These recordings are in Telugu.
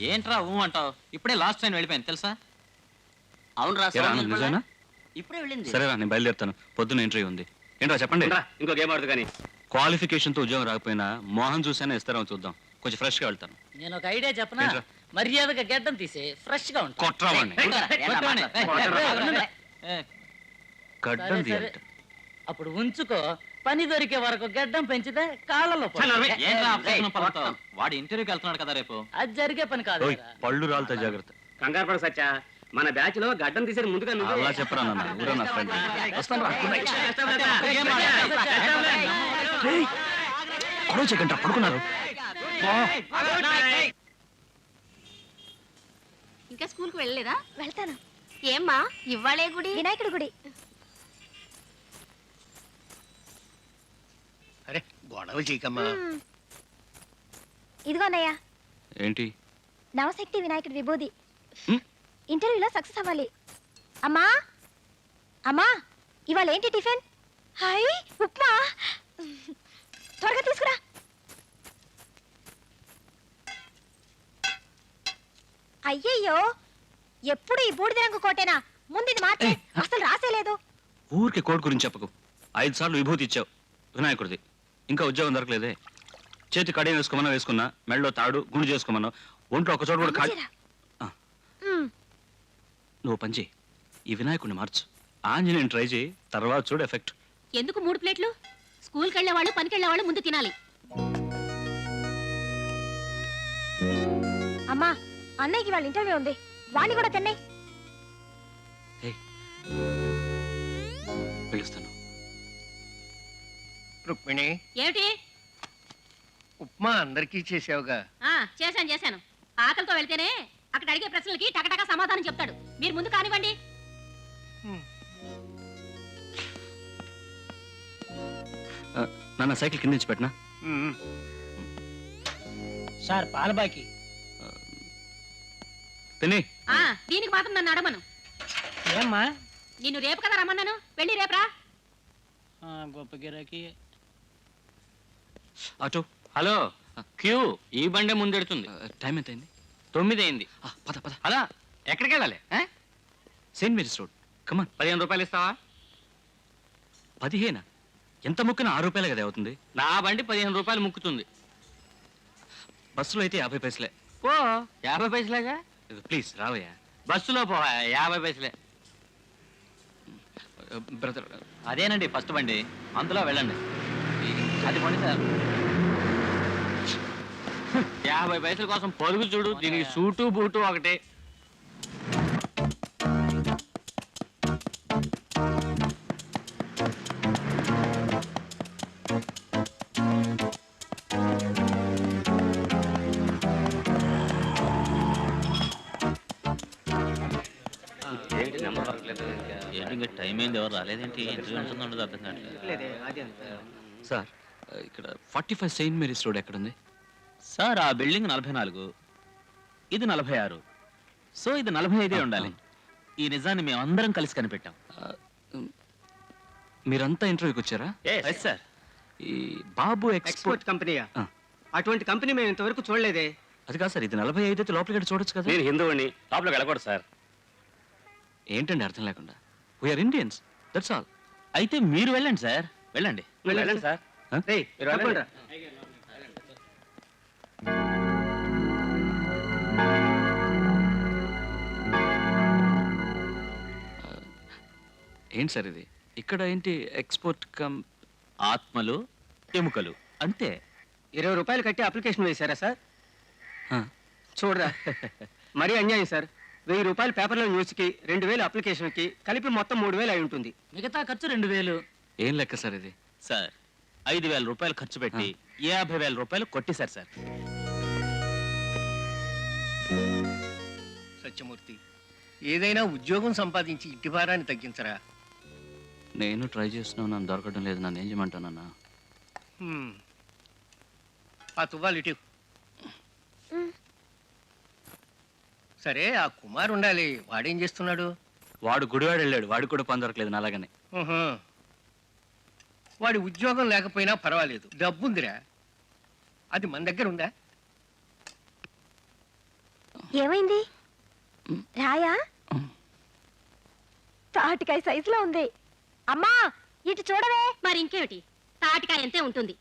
ఏంట్రా అంటావు? ఇప్పుడే లాస్ట్ టైం వెళ్ళిపోయింది తెలుసా? అవునరా, నిజమేనా? ఇప్పుడే వెళ్ళింది. సరేరా, నేను బయలుదేరుతాను. పొద్దున్న ఇంటర్వ్యూ ఉంది. ఏంట్రా చెప్పండి. ఇంకో గేమ్ ఆడుతు కానీ క్వాలిఫికేషన్ తో ఉద్యోగం రాకపోయినా మోహన్ చూసానే ఇస్తారో చూద్దాం. కొంచెం ఫ్రెష్ గా వెళ్తాను. నేను ఒక ఐడియా చెప్పనా? మర్యాదగా గడ్డం తీసి ఫ్రెష్ గా ఉంటాను. కొట్రావాణ్ణి గడ్డం తీయాలట. అప్పుడు ఉంచుకో, పని దొరికే వరకు గడ్డం పెంచితే కాళ్ళలో వాడు ఇంటర్వ్యూకి వెళ్తున్నాడు కదా రేపు. అది జరిగే పని కాదు. పళ్ళు రాలతో జాగ్రత్త. కంగారు పడ సచ్చా, మన బ్యాచ్ లో గడ్డం తీసేది ముందుగా అలా చెప్పరా నాన్న, ఊరా నా ఫ్రెండ్. గొడవ చేయకండి, పడుకున్నారు. ఇంకా స్కూల్ కు వెళ్ళలేదా? వెళ్తాను. ఏమ్మా ఇవ్వాలే గుడి? వినాయకుడి గుడి. అరే గొడవ చేయకమ్మా. ఇదిగో అన్నయ్య. ఏంటి? నవశక్తి వినాయకుడి విభూది. ఇంటర్వ్యూలో సక్సెస్ అవ్వాలి. అమ్మా అమ్మా, ఇవాళ ఏంటి టిఫిన్? హాయ్, ఉప్మా. త్వరగా తీసుకురా. అయ్యయ్యో, ఎప్పుడు ఈ బూడిద రంగు కోటేనా? ముందు ఇది మార్చే. అసలు రాసేలేదు. ఊరికి కోట్ గురించి చెప్పకు. 5 సార్లు విభూతి ఇచ్చావు వినాయకుడిది. ఇంకా ఉద్యోగం దొరకలేదే. చేతి కడియం వేసుకోమన్నా వేసుకున్నా, మెడలో తాడు గుండు చేసుకోమన్నా, ఒంట్లో ఒక చోట కూడా కాదు. నువ్వు పంచి ఈ వినాయకుడిని మార్చు. ఆంజనేయుని ట్రై చేయి, తర్వాత చూడు ఎఫెక్ట్. ఎందుకు 3 ప్లేట్లు? స్కూల్కి వెళ్ళేవాళ్ళు, పనికి వెళ్ళేవాళ్ళు ముందు తినాలి. అమ్మా, అన్నయ్యకి వాళ్ళ ఇంటర్వ్యూ ఉంది, వాణ్ణి కూడా తిన్నాయి. పిలుస్తాను. రుక్మిణి, ఏమిటి? ఉప్మా అందరికీ చేసావుగా? చేశాను. ఆకలితో వెళ్తేనే అక్కడ అడిగే ప్రశ్నలకి టకటక సమాధానం చెప్తాడు. మీరు ముందు కానివ్వండి. నాన్న సైకిల్ కింద నుంచి పెట్టినా? సార్ పాల బాకి. తిని దీనికి మాత్రం నన్ను అడమను. ఏమ్మా? నిన్ను రేపు కదా రమ్మన్నాను, వెళ్ళి రేపరా. గొప్ప గిరాకీ. అటు. హలో, క్యూ ఈ బండే ముందెడుతుంది. టైం ఎంత అయింది? 9 అయింది. పద పద. అలా ఎక్కడికి వెళ్ళాలి? Saint Mary's road. కమాన్. 15 రూపాయలు ఇస్తావా? 15? ఎంత ముక్కిన 6 రూపాయలే కదా అవుతుంది. నా బండి 15 రూపాయలు ముక్కుతుంది. బస్సులో అయితే 50 పైసలే. పో, 50 పైసలేగా. ప్లీజ్ రావయ్యా. బస్సులో పో, 50 పైసలే. బ్రదర్, అదేనండి ఫస్ట్ బండి, అందులో వెళ్ళండి. అది బండి సార్. 50 పైసల కోసం పొరుగు చూడు. దీనికి సూటు బూటు ఒకటే. ఏంటి టైం అయింది, ఎవరు రాలేదేంటి? ఇంటర్వ్యూ ఉంటుందో అర్థం కావట్లేదు. సార్ ఇక్కడ 45 సెయింట్ మేరీస్ రోడ్ ఎక్కడుంది? సార్ ఆ బిల్డింగ్ 44, ఇది 46, సో ఇది 45 ఉండాలి. ఈ నిజాన్ని మేమందరం కలిసి కనిపెట్టాం. మీరంతా ఇంటర్వ్యూకి వచ్చారా? సార్, ఈ బాబు ఎక్స్పోర్ట్ కంపెనీయా? అటువంటి కంపెనీ మేము ఇంతవరకు చూడలేదే. అది కాదు సార్, ఇది 45 అయితే లోపలికి చూడొచ్చు కదా. నేను హిందువుని, లోపలికి వెళ్ళకూడదు సార్. ఏంటండి అర్థం లేకుండా? We are Indians, that's all. అయితే మీరు వెళ్ళండి సార్, వెళ్ళండి. వెళ్ళండి సార్. ఏంటి సార్ ఇది? ఇక్కడ ఏంటి ఎక్స్పోర్ట్ ఆత్మలు ఎముకలు అంతే. 20 రూపాయలు కట్టి అప్లికేషన్ వేశారా సార్? చూడరా, మరీ అన్యాయం సార్. 1000 రూపాయలు పేపర్లో న్యూస్కి, 2000 అప్లికేషన్కి కలిపి మొత్తం 3000 అయి ఉంటుంది. మిగతా ఖర్చు 2000. ఏం లెక్క సార్ ఇది? సార్ 5000 రూపాయలు ఖర్చు పెట్టి 50,000 రూపాయలు కొట్టేశారు సార్. సత్యమూర్తి, ఏదైనా ఉద్యోగం సంపాదించి ఇంటి భారాన్ని తగ్గించరా. నేను ట్రై చేస్తున్నాను, నన్ను దొరకడం లేదు. నన్ను ఏం చేయమంటానన్నా? ఆ తువ్వాలి ఇటు. సరే, ఆ కుమార్ ఉండాలి, వాడేం చేస్తున్నాడు? వాడు గుడివాడు వెళ్ళాడు, వాడు కూడా పని దొరకలేదు నాలాగానే. వాడి ఉద్యోగం లేకపోయినా పర్వాలేదు, డబ్బుందిరా. అది మన దగ్గర ఉందా? ఏమైంది రాయా తాటికాయ సైజులో ఉంది అమ్మా ఇటు చూడవే. మరి ఇంకేమిటి, తాటికాయ ఎంతే ఉంటుంది.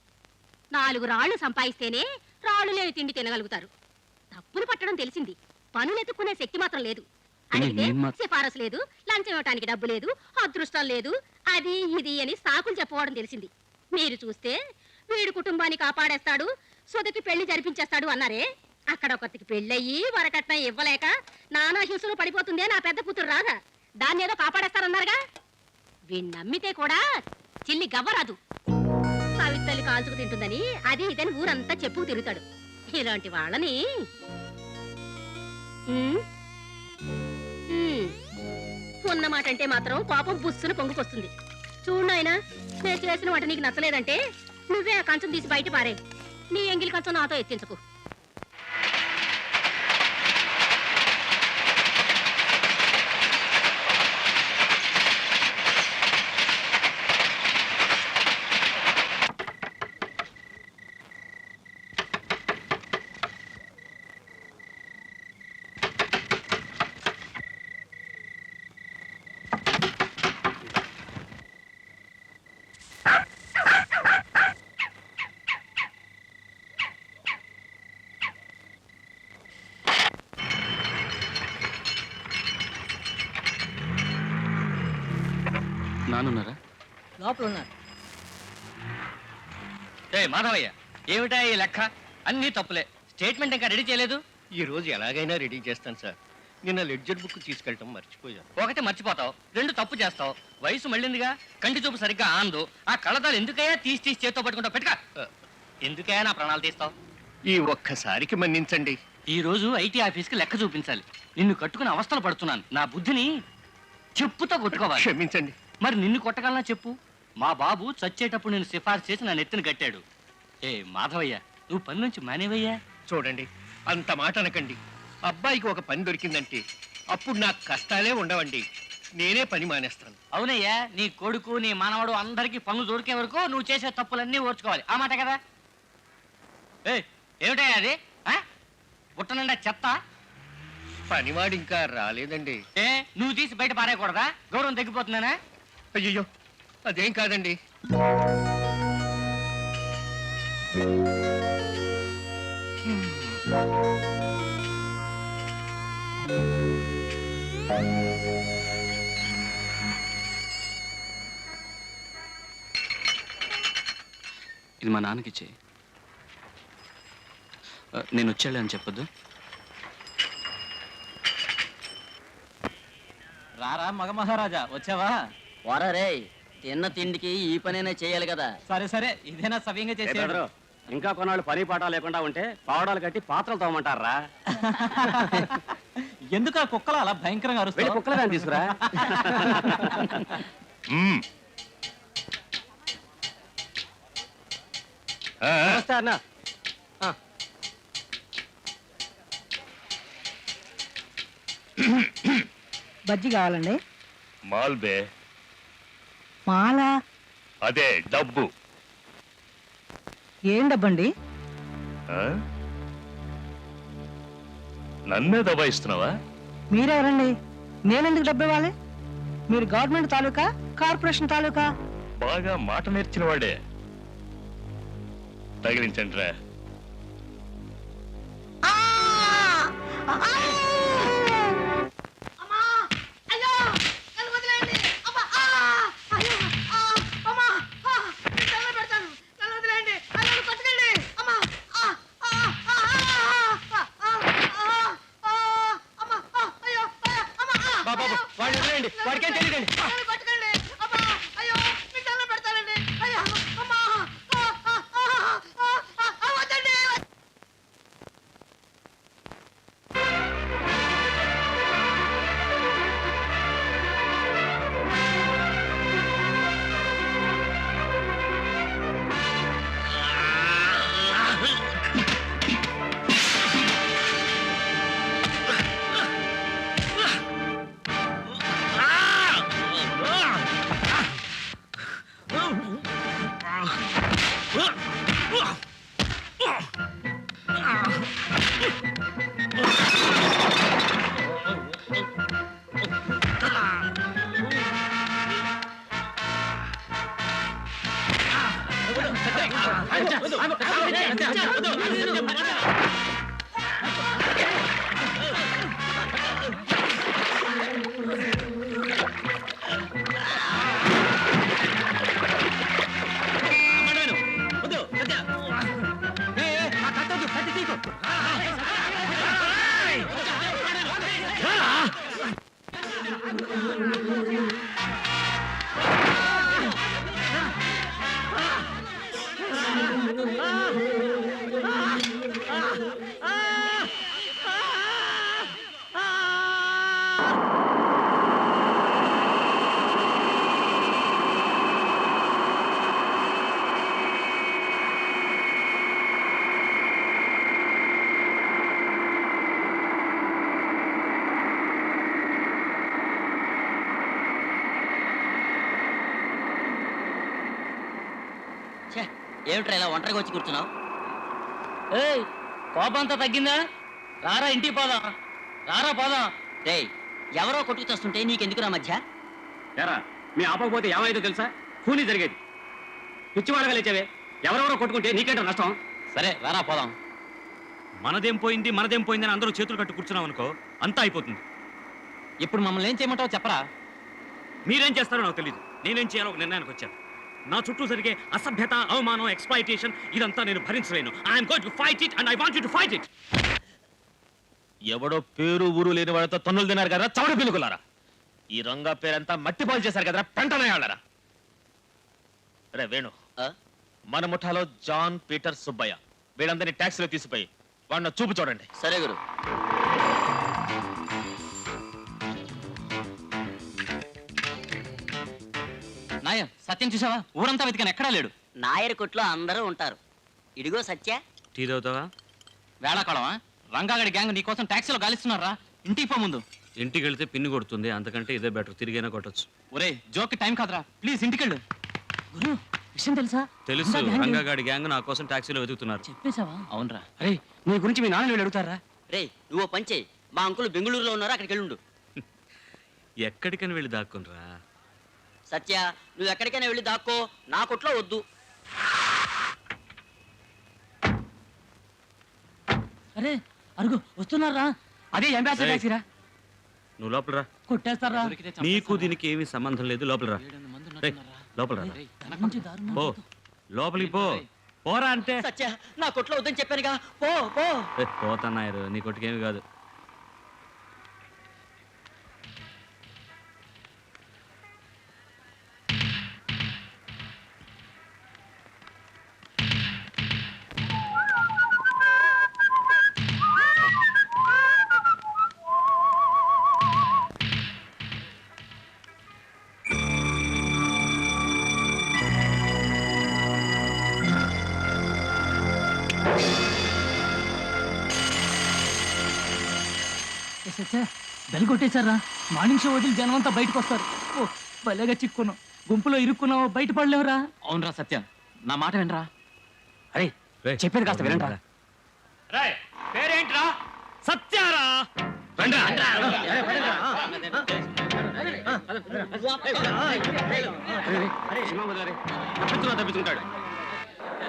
4 రాళ్లు సంపాదిస్తేనే రాళ్ళు లేని తిండి తినగలుగుతారు. తప్పులు పట్టడం తెలిసింది, పనులెత్తుకునే శక్తి మాత్రం లేదు. అడిగితే సిఫారసు లేదు, లంచం ఇవ్వటానికి డబ్బు లేదు, అదృష్టం లేదు, అది ఇది అని సాకులు చెప్పుకోవడం తెలిసింది. మీరు చూస్తే వీడు కుటుంబాన్ని కాపాడేస్తాడు, సొదకి పెళ్లి జరిపించేస్తాడు అన్నారే, అక్కడ ఒకరికి పెళ్ళయ్యి వరకట్నం ఇవ్వలేక నానా హింసలు పడిపోతుందే నా పెద్ద కూతురు రాదా, దాన్ని ఏదో కాపాడేస్తారన్నారుగా. వీణ్ణి నమ్మితే కూడా చిల్లి గవ్వరాదు. సావిత్రలి కాల్చుకు తింటుందని అది ఇదని ఊరంతా చెప్పుకు తిరుగుతాడు. ఇలాంటి వాళ్ళని ఉన్నమాట అంటే మాత్రం కోపం బుస్సును పొంగుకొస్తుంది. చూడు నాయనా, నేను చేసిన వంట నీకు నచ్చలేదంటే నువ్వే ఆ కంచం తీసి బయట పారే. నీ ఎంగిలి కంచం నాతో ఎత్తించకు. నానున్నారా? లోపల ఉన్నారు. మాధవయ్య, ఏమిటా ఈ లెక్క? అన్ని తప్పులే. స్టేట్మెంట్ ఇంకా రెడీ చేయలేదు. ఈ రోజు ఎలాగైనా రెడీ చేస్తాను సార్. నిన్న లెడ్జర్ బుక్ తీసుకెళ్ళటం మర్చిపోయాను. 1 మర్చిపోతావు, 2 తప్పు చేస్తావు. వయసు మళ్ళిందిగా, కంటి చూపు సరిగ్గా ఆందు. ఆ కళ్ళదాలు ఎందుకయ్యా తీసి చేత్తో పట్టుకుంటావు? పెట్టుక. ఎందుకయ్యా నా ప్రాణాలు తీస్తావు? ఈ ఒక్కసారికి మన్నించండి. ఈ రోజు ఐటీ ఆఫీస్కి లెక్క చూపించాలి. నిన్ను కట్టుకుని అవస్థలు పడుతున్నాను. నా బుద్ధిని చెప్పుతో కొట్టుకోవాలి. క్షమించండి. మరి నిన్ను కొట్టగలనా చెప్పు? మా బాబు చచ్చేటప్పుడు నేను సిఫార్సు చేసి నా నెత్తిని కట్టాడు. ఏ మాధవయ్య, నువ్వు పని నుంచి మానేవయ్యా. చూడండి, అంత మాట అనకండి. అబ్బాయికి ఒక పని దొరికిందంటే అప్పుడు నాకు కష్టాలే ఉండవండి. నేనే పని మానేస్తాను. అవునయ్యా, నీ కొడుకు నీ మనవడు అందరికీ పనులు దొరికే వరకు నువ్వు చేసే తప్పులన్నీ ఓర్చుకోవాలి. ఆ మాట కదా. ఏమిటయ్యా అది? పుట్టనండా చెత్త. పనివాడు ఇంకా రాలేదండి. నువ్వు తీసి బయట పారేయకూడదా? గౌరవం తగ్గిపోతుందనా? అయ్యో, అదేం కాదండి. ఇది మా నాన్నకిచ్చే. నేను వచ్చాడు అని చెప్పొద్దు. రారా మగ మహారాజా, వచ్చావా? వరరే, తిన్న తిండికి ఈ పనైనా చేయాలి కదా. సరే సరే, ఇదేనా సవ్యంగా చేసేవాడు. ఇంకా కొన్నాళ్ళు పని పాట లేకుండా ఉంటే పావడాలు కట్టి పాత్రలు తోమంటారా? ఎందుకు ఆ కుక్కలు అలా భయంకరంగా అరుస్తాయి? కుక్కలు తీసుకురా. నమస్తే అన్న. బజ్జి కావాలండి. మాల్బే. మాలా? అదే డబ్బు. ఏం డబ్బండి? నన్నే దబాయిస్తున్నావా? మీరెవరండి? నేనెందుకు డబ్బు ఇవ్వాలి? మీరు గవర్నమెంట్ తాలూకా, కార్పొరేషన్ తాలూకా? బాగా మాట నేర్చిన వాడే. తగిలించండి రా. బాబు, వాడిని వదిలేయండి. వాడికేం తెలియదండి. Ah! ఏమిట్రా ఇలా ఒంటరిగా వచ్చి కూర్చున్నావు? ఏయ్, కోపంతా తగ్గిందా? రారా ఇంటికి పోదాం. రారా పోదాం. రేయ్, ఎవరో కొట్టుకు తెస్తుంటే నీకెందుకురా మధ్య? ఏరా మీ ఆపకపోతే ఏమైందో తెలుసా? కూని జరిగేది. పిచ్చివాడగా లేచావే. ఎవరెవరో కొట్టుకుంటే నీకేంటో నష్టం? సరే రారా పోదాం. మనదేం పోయింది అని అందరూ చేతులు కట్టు కూర్చున్నాం అనుకో, అంతా అయిపోతుంది. ఇప్పుడు మమ్మల్ని ఏం చేయమంటావు చెప్పరా? మీరేం చేస్తారో నాకు తెలియదు. నేనేం చేయాలో ఒక నిర్ణయానికి వచ్చాను. నా చుట్టూ జరిగే అసభ్యత, అవమానం, ఎక్స్‌ప్లాయిటేషన్ ఇదంతా నేను భరించలేను. I'm going to fight it and I want you to fight it. ఎవడో పేరు ఊరు లేని వాడితో తన్నులు తిన్నారు కదా చవడ పిలుకులారా. ఈ రంగా పేరంతా మట్టిపాలు చేశారు కదరా పెంటనయాళ్ళరా. రే వేణు, మన ముఠాలో జాన్ పీటర్ సుబ్బయ్య వీళ్ళందరినీ ట్యాక్సీలో తీసిపోయి వాడిని చూపు చూడండి. సరే గురు. నాయర్ సత్యం చూసావా? ఊరంతా వెతికాను ఎక్కడా లేడు. నాయర్ కొట్లో అందరూ ఉంటారు. ఇడిగో సత్య. టీ తాగుతావా? వేళాకాలమా? రంగాగడి గ్యాంగ్ నీ కోసం ట్యాక్సీలో గాలిస్తున్నారా? ఇంటికి పో ముందు. ఇంటికి వెళ్తే పిన్ని కొడుతుంది, అంతకంటే ఇదే బెటర్. తిరిగైనా కొట్టొచ్చు. ఒరే జోక్ టైం కాదురా, ప్లీజ్ ఇంటికెళ్ళు. గురు విషయం తెలుసా? తెలుసు, రంగాగాడి గ్యాంగ్ నా కోసం టాక్సీలో వెతుకుతున్నారు. చెప్పేశావా? అవునరా. అరే నీ గురించి మీ నాన్న వీళ్ళు అడుగుతారా? రే, నువ్వు పంచే. మా అంకుల్ బెంగళూరులో ఉన్నారు, అక్కడికి వెళ్ళుండు. ఎక్కడికని వెళ్ళి దాక్కునరా? సత్య, నువ్వు ఎక్కడికైనా వెళ్ళి దాక్కో, నా కొట్లో వద్దు. అరే అరుగు వస్తున్నారా? అదే అంబాసిడర్ టాక్సీరా. నువ్వు లోపల రా. కొట్టేస్తారా? నీకు దీనికి ఏమీ సంబంధం లేదు. లోపల రా. రేయ్, లోపల రా. పో లోపలికి పో. పోరా అంటే. సత్య, నా కొట్లో వద్దని చెప్పానుగా, పో పో. పోతన్నారు, నీ కొట్టుకేమి కాదు. బెల్ కొట్టేశారా? మార్నింగ్ షో వదిలి జనం అంతా బయటకు వస్తారు. ఓ భలేగా చిక్కున్నాం, గుంపులో ఇరుక్కున్నావు, బయట పడలేవురా. అవునరా సత్యం, నా మాట వినరా. అరే చెప్పేది కాస్త వినండి. పేరేంట్రా? సత్యారా. తప్పించుకుంటాడు.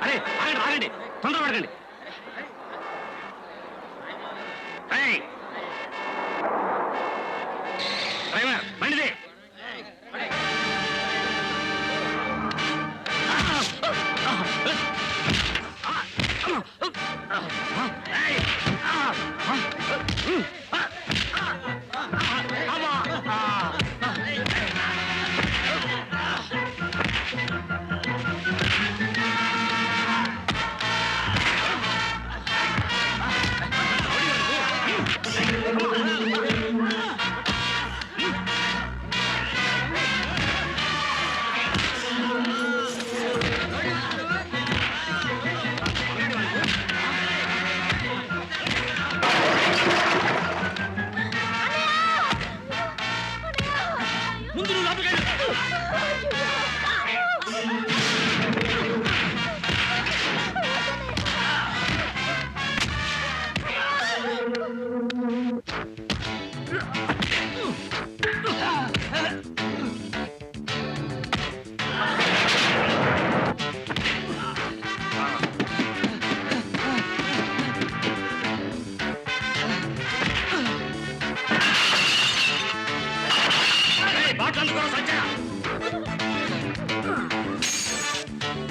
అరే ఆగండి ఆగండి, తొందరపడకండి. డ్రైవర్ బండిదే.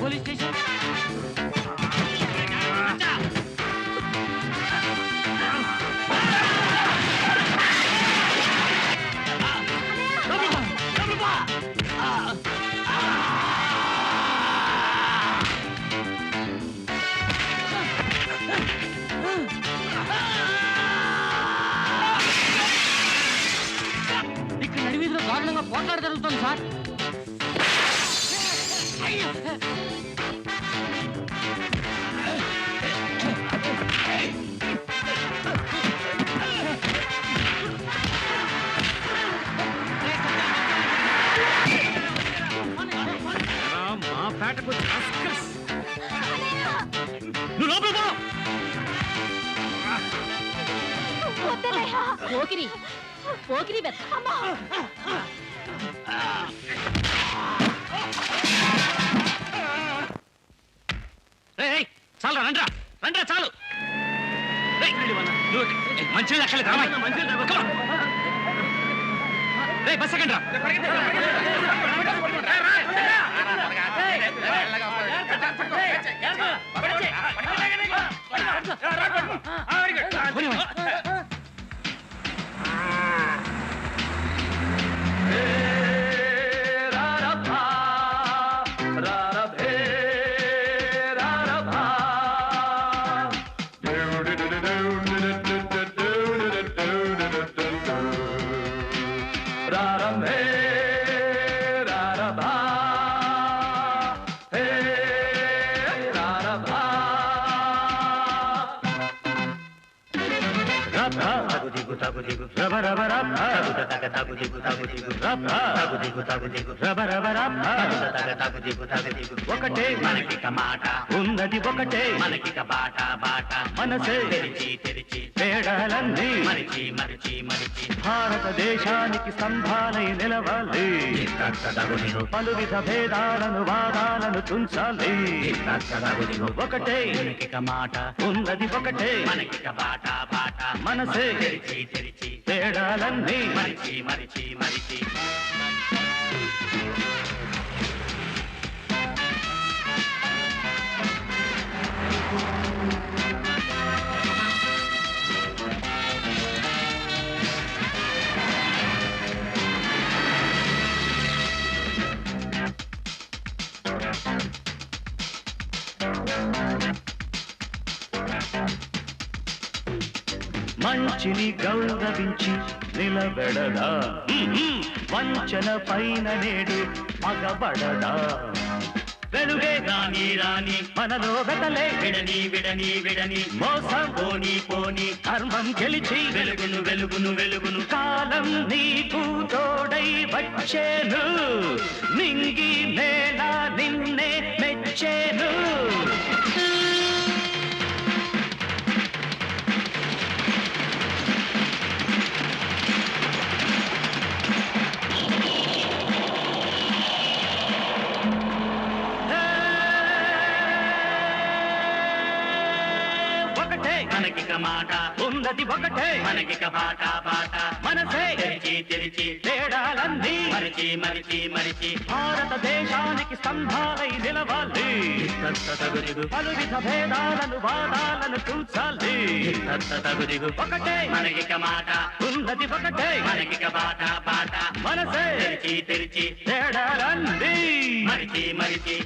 Police station. ఇక్కడ నడివీధిలో దారుణంగా పోట్లాట జరుగుతుంది సార్. మా పేటకు నువ్వు లోపల పో. పోకిరి పోకిరి బెత్త చాలు రండ్రా రండ్రా చాలు. మంచి లక్షలు బస్ సెకండ్ రా. ఒకటే మనకి మాట ఉన్నది, ఒకటే మనకి బాట బాట మనసే తెరిచి తెరిచి తేడాలన్నీ మరిచి మరిచి మరిచి భారతదేశానికి స్తంభాలై నిలవాలి. పలు విధ భేదాలను వాదాలను తుంచాలి. ఒకటే మనకి మాట ఉన్నది, ఒకటే మనకి బాట బాట మనసే తెరిచి తెరిచి తేడాలన్నీ మరిచి మరిచి మరిచి. మంచిని గౌరవించి నిలబెడదా, వంచన పైన నేడు మగబడదా. వెలుగే రాని రాని మనలో వెతలే విడని విడని విడని మోసం పోని పోని ధర్మం గెలిచి వెలుగును వెలుగును వెలుగును. కాలం నీకు తోడై వచ్చేను, నింగి నేల నిన్నే మెచ్చేను. మనకి మాట ఉన్నది, ఒకటే మనకి బాట బాట మనసే తెరిచి తెరిచి తేడాలన్నీ మరిచి మరిచి మరిచి భారతదేశానికి స్తంభాలై నిలవాలి. పలు విధ భేదాలను వాదాలను తుంచాలి. ఒకటే మనకి మాట ఉన్నది, ఒకటే మనకి బాట బాట మనసే తెరిచి తెరిచి తేడాలన్నీ మరిచి మరిచి.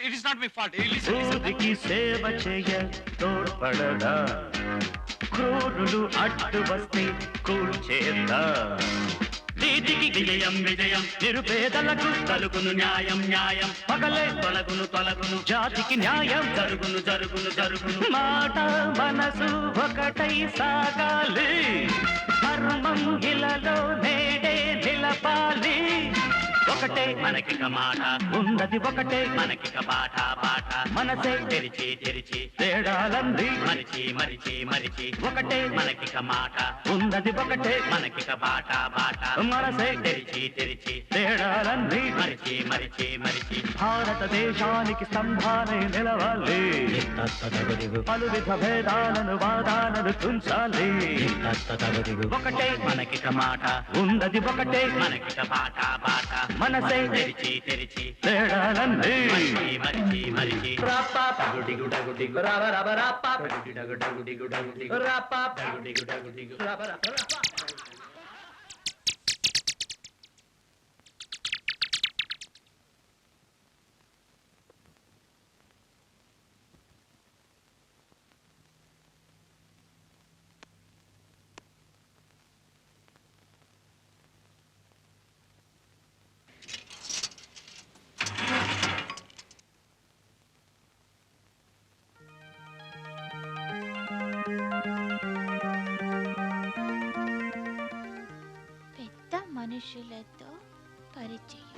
It is not my fault. ఊరికి సేవ చేయ తోడ్పడదా, క్రూరులు అడ్డు వస్తే కూల్చేద్దా. నీతికి విజయం విజయం నిరుపేదలకు కలుగును న్యాయం న్యాయం పగలే తొలగును తొలగును జాతికి న్యాయం జరుగును జరుగును జరుగును మాట మనసు ఒకటై సాగాలి ధర్మం ఇలలో నేడే నిలపాలి ఒకటే మనకిక మాట ఉన్నది ఒకటే మనకిక పాట పాట మనసే తెరిచి తెరిచి తేడాలంది మరిచి మరిచి మరిచి ఒకటే మనకిక మాట ఉన్నది ఒకటే మనకిక పాట పాట మనసే తెరిచి తెరిచి తేడాలంది మరిచి మరిచి మరిచి భారతదేశానికి స్తంభాలై నిలవాలి పలు విధ భేదాలను వాదాలను తుంచాలి ఒకటే మనకిక మాట ఉన్నది ఒకటే మనకిక పాట పాట మనసే తెరిచి తెరిచి తేడాలంది మరిచి మరిచి మరిచి రాపా పగుడిగు డగుడిగు రాబ రాబ రాపా పగుడిగు డగుడిగు డగుడిగు రాపా పగుడిగు డగుడిగు రాబ రాబ రాపా మనుషులతో పరిచయం.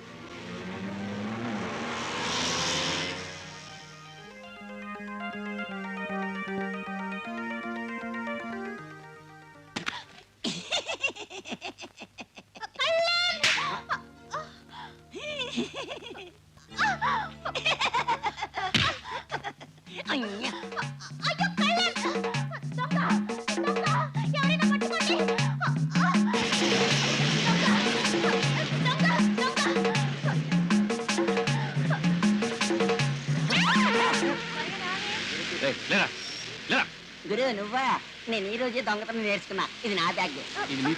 గురు నువ్వా? నేను ఈ రోజే దొంగతనం నేర్చుకున్నా. ఇది నా బ్యాగ్. ఇది మీ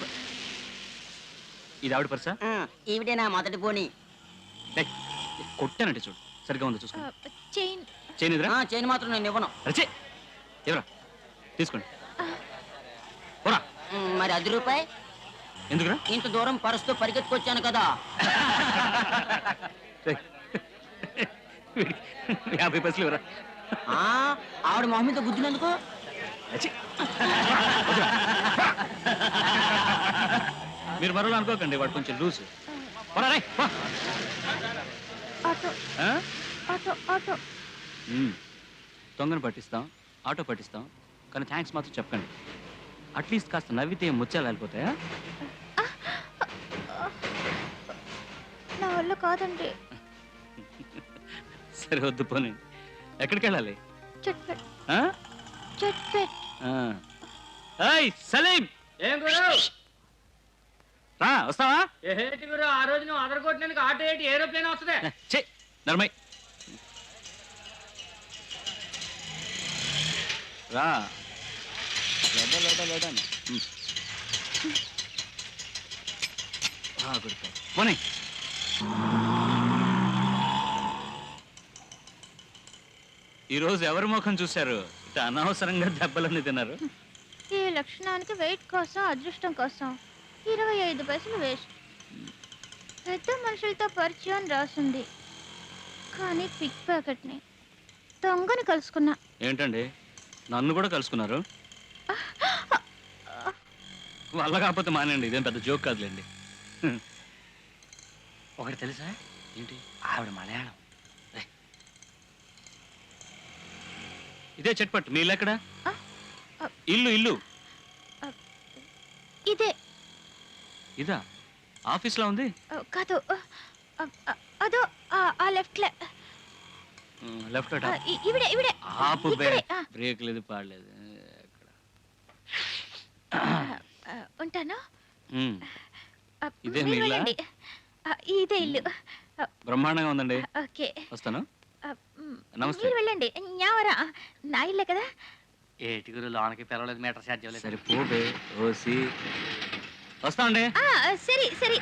ఇది ఆవిడ పర్సా? ఈవిడే నా మొదటి పోనీ. కొట్టానంటే చూడు సరిగ్గా ఉందో చూసుకో. చైన్ చైన్ ఎదురా? చైన్ మాత్రం నేను ఇవ్వను. రచే ఎవరా తీసుకోండి పోరా. మరి 10 రూపాయి ఎందుకురా? ఇంత దూరం పరుస్తూ పరిగెత్తుకొచ్చాను కదా. 50 పైసలు ఇవ్వరా? ఆవిడ మొహం మీద గుద్దినందుకు. మీరు మరోలా అనుకోకండి, వాడు కొంచెం లూసు. దొంగను పట్టిస్తాం, ఆటో పట్టిస్తాం, కానీ థ్యాంక్స్ మాత్రం చెప్పండి. అట్లీస్ట్ కాస్త నవ్వితే ముత్యాలు వెళ్ళిపోతాయా? నా వల్ల కాదండి. సరే వద్దు పోనీ. ఎక్కడికి వెళ్ళాలి? చట్పట్ ఆ? చట్పట్. ఏయ్ సలీం, ఏం గురు? రా వస్తావా? ఏంటి గురు, ఆ రోజు నువ్వు అదరగొట్టినందుకు ఆటో ఏంటి ఏరోప్లేన్ వస్తుంది? చే నర్మయ్ రా. పోనీ. ఈరోజు ఎవరి ముఖం చూశారు? ఇట్లా అనవసరంగా దెబ్బలన్నీ తిన్నారు. ఈ లక్షణానికి వెయిట్ కోసం, అదృష్టం కోసం 25 పైసలు వేస్ట్. పెద్ద మనుషులతో పరిచయం రాసింది, కానీ పిక్ ప్యాకెట్ని దొంగని కలుసుకున్నా. ఏంటండి నన్ను కూడా కలుసుకున్నారు? వల్ల కాకపోతే మానండి, ఇదేం పెద్ద జోక్ కాదులేండి. ఒకటి తెలుసా? ఏంటి? ఆవిడ మలయాళం. ఇదే చట్పట్. మీ ఇల్లు ఎక్కడ? ఇల్లు ఇల్లు ఇదే. ఇదా? ఆఫీస్లో ఉంది? కాదు, అదో ఆ లెఫ్ట్ లెఫ్ట్ ఇవిడే ఇవిడే. ఆపు. ఇక్కడే, బ్రేక్ లేదు పాడలేదు. ఉంటాను. ఇదే మీరు మీ ఇల్లా? వెళ్ళండి. ఇదే ఇల్లు. బ్రహ్మాండంగా ఉందండి. ఓకే, వస్తాను. నమస్తే. మీరు వెళ్ళండి. న్యావరా నా ఇల్లే కదా. ఏటి గురు, లోనకి పిలవలేదు, మీటర్ ఛార్జ్ ఇవ్వలేదు. సరే పోబే ఓసి. వస్తామండి. సరే సరే.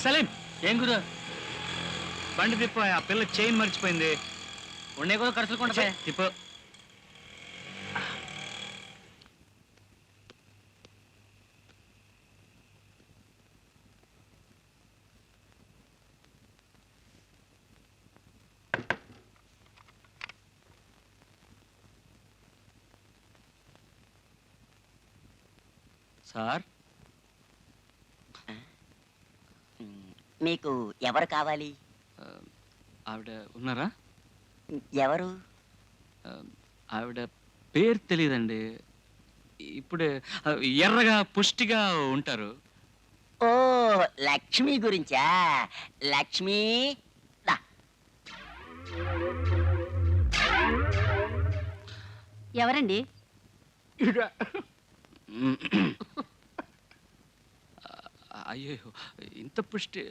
సలీం ఏం గురు బండి తిప్ప ఆ పిల్ల చైన్ మర్చిపోయింది. ఉండే కూడా ఖర్చులు కొండ తిప్పు. సార్ మీకు ఎవరు కావాలి? ఆవిడ ఉన్నారా? ఎవరు? ఆవిడ పేరు తెలియదండి. ఇప్పుడే ఎర్రగా పుష్టిగా ఉంటారు. ఓ లక్ష్మి గురించా? లక్ష్మి దా. ఎవరండి? అయ్యో ఇంత పుష్టి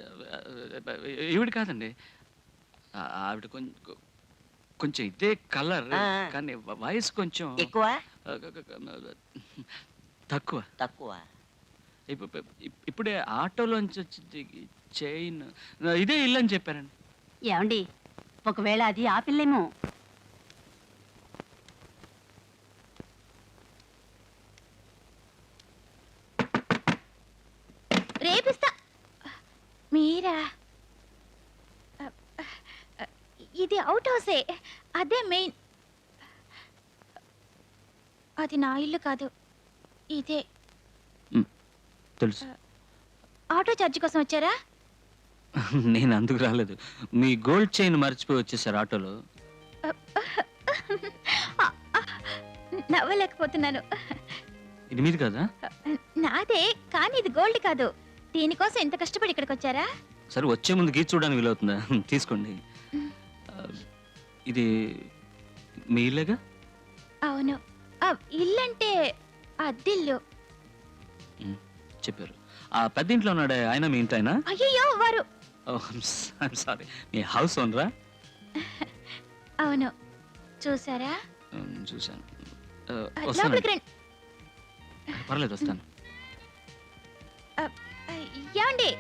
ఈవిడ కాదండి. ఆవిడ కొంచెం ఇదే కలర్, కానీ వయసు కొంచెం ఎక్కువ తక్కువ. తక్కువ? ఇప్పుడే ఆటోలోంచి వచ్చి చైన్ ఇదే ఇల్లు అని చెప్పారండి. ఏమండి, ఒకవేళ అది ఆ పిల్లేమో. రేపిస్తా. మీరా? ఇది అవుట్ హౌసే, అదే మెయిన్. అది నా ఇల్లు కాదు, ఇదే. తెలుసు. ఆటో ఛార్జ్ కోసం వచ్చారా? నేను అందుకు రాలేదు. మీ గోల్డ్ చైన్ మర్చిపోయి వచ్చేసారు ఆటోలో. నవ్వలేకపోతున్నాను. ఇది మీది కదా? నాదే, కానీ ఇది గోల్డ్ కాదు. దీనికోసం ఎంత కష్టపడి ఇక్కడికి వచ్చారా? సరే, వచ్చే ముందు గీచి చూడడానికి వీలవుతుందా? తీసుకోండి. ఇది మీ ఇల్లేగా? అవును. ఇల్లంటే అద్దిల్లు. చెప్పారు. ఆ పెద్ద ఇంట్లో ఉన్నాడే ఆయన మీ ఇంటి ఆయన? అయ్యో వారు. సారీ, మీ హౌస్ ఓనరా? అవును. చూసారా? చూశాను. లోపలికి రండి. పర్లేదు, వస్తాను. ఏమండి?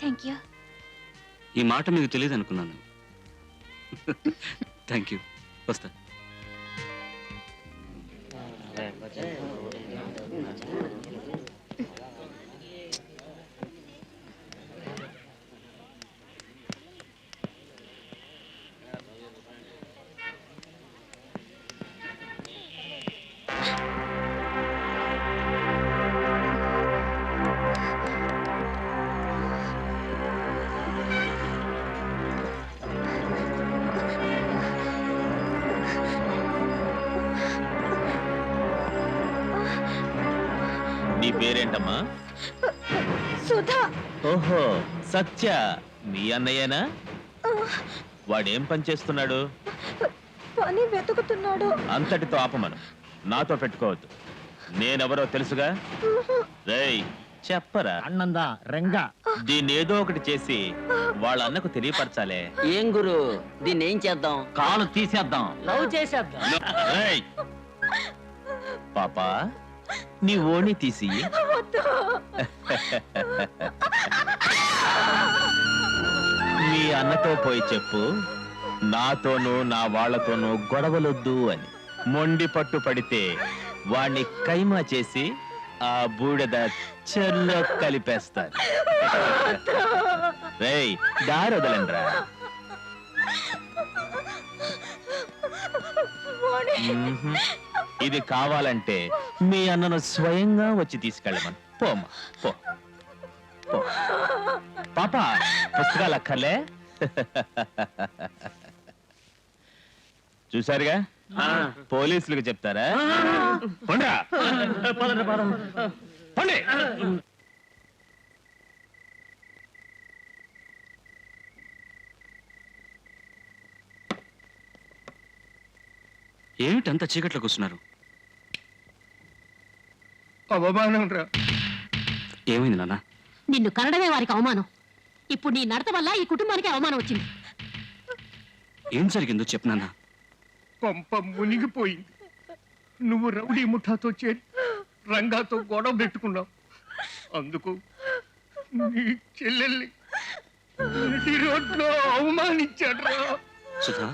Thank you. ఈ మాట మీకు తెలియదు అనుకున్నాను. Thank you. వస్తా. నీ పేరేంటమ్మా? సుధా. ఓహో, సత్య మీ అన్నయ్యేనా? వాడేం పని చేస్తున్నాడు? పని వెతుకుతున్నాడు. అంతటితో ఆపమను, నాతో పెట్టుకోవద్దు. నేనెవరో తెలుసుగా? రేయ్, చెప్పరా. అన్నందా రెంగా దీన్ని ఏదో ఒకటి చేసి వాళ్ళ అన్నకు తెలియపరచాలే. ఏం గురు, దీన్ని ఏం చేద్దాం? కాలు తీసేద్దాం. లవ్ చేసేద్దాం. రేయ్, పాపా నీ ఓణి తీసి మీ అన్నతో పోయి చెప్పు, నాతోనూ నా వాళ్లతోనూ గొడవలొద్దు అని. మొండి పట్టు పడితే వాణ్ణి కైమా చేసి ఆ బూడిద చెల్లో కలిపేస్తాను. రేయ్, దారి వదలండ్రా. ఇది కావాలంటే మీ అన్నను స్వయంగా వచ్చి తీసుకెళ్ళమను. పోమ్మా, పో. పాప, పుస్తకాలు అక్కర్లే. చూసారుగా, పోలీసులకు చెప్తారా? పొండ్రా. పొండి. ఏమిటి అంత చీకట్లో కూర్చున్నారు? అవమానం రా. ఏమైంది నాన్న? నిన్ను కనడమే వారికి అవమానం. ఇప్పుడు నీ నడత వల్ల ఈ కుటుంబానికి అవమానం వచ్చింది. ఏం జరిగిందో చెప్పు నాన్న. పంప మునిగిపోయింది. నువ్వు రౌడీ ముఠాతో చేరి రంగాతో గొడవ పెట్టుకున్నావు. అందుకు నీ చెల్లెల్ని నడి రోడ్లో అవమానించాడ్రా. సుధా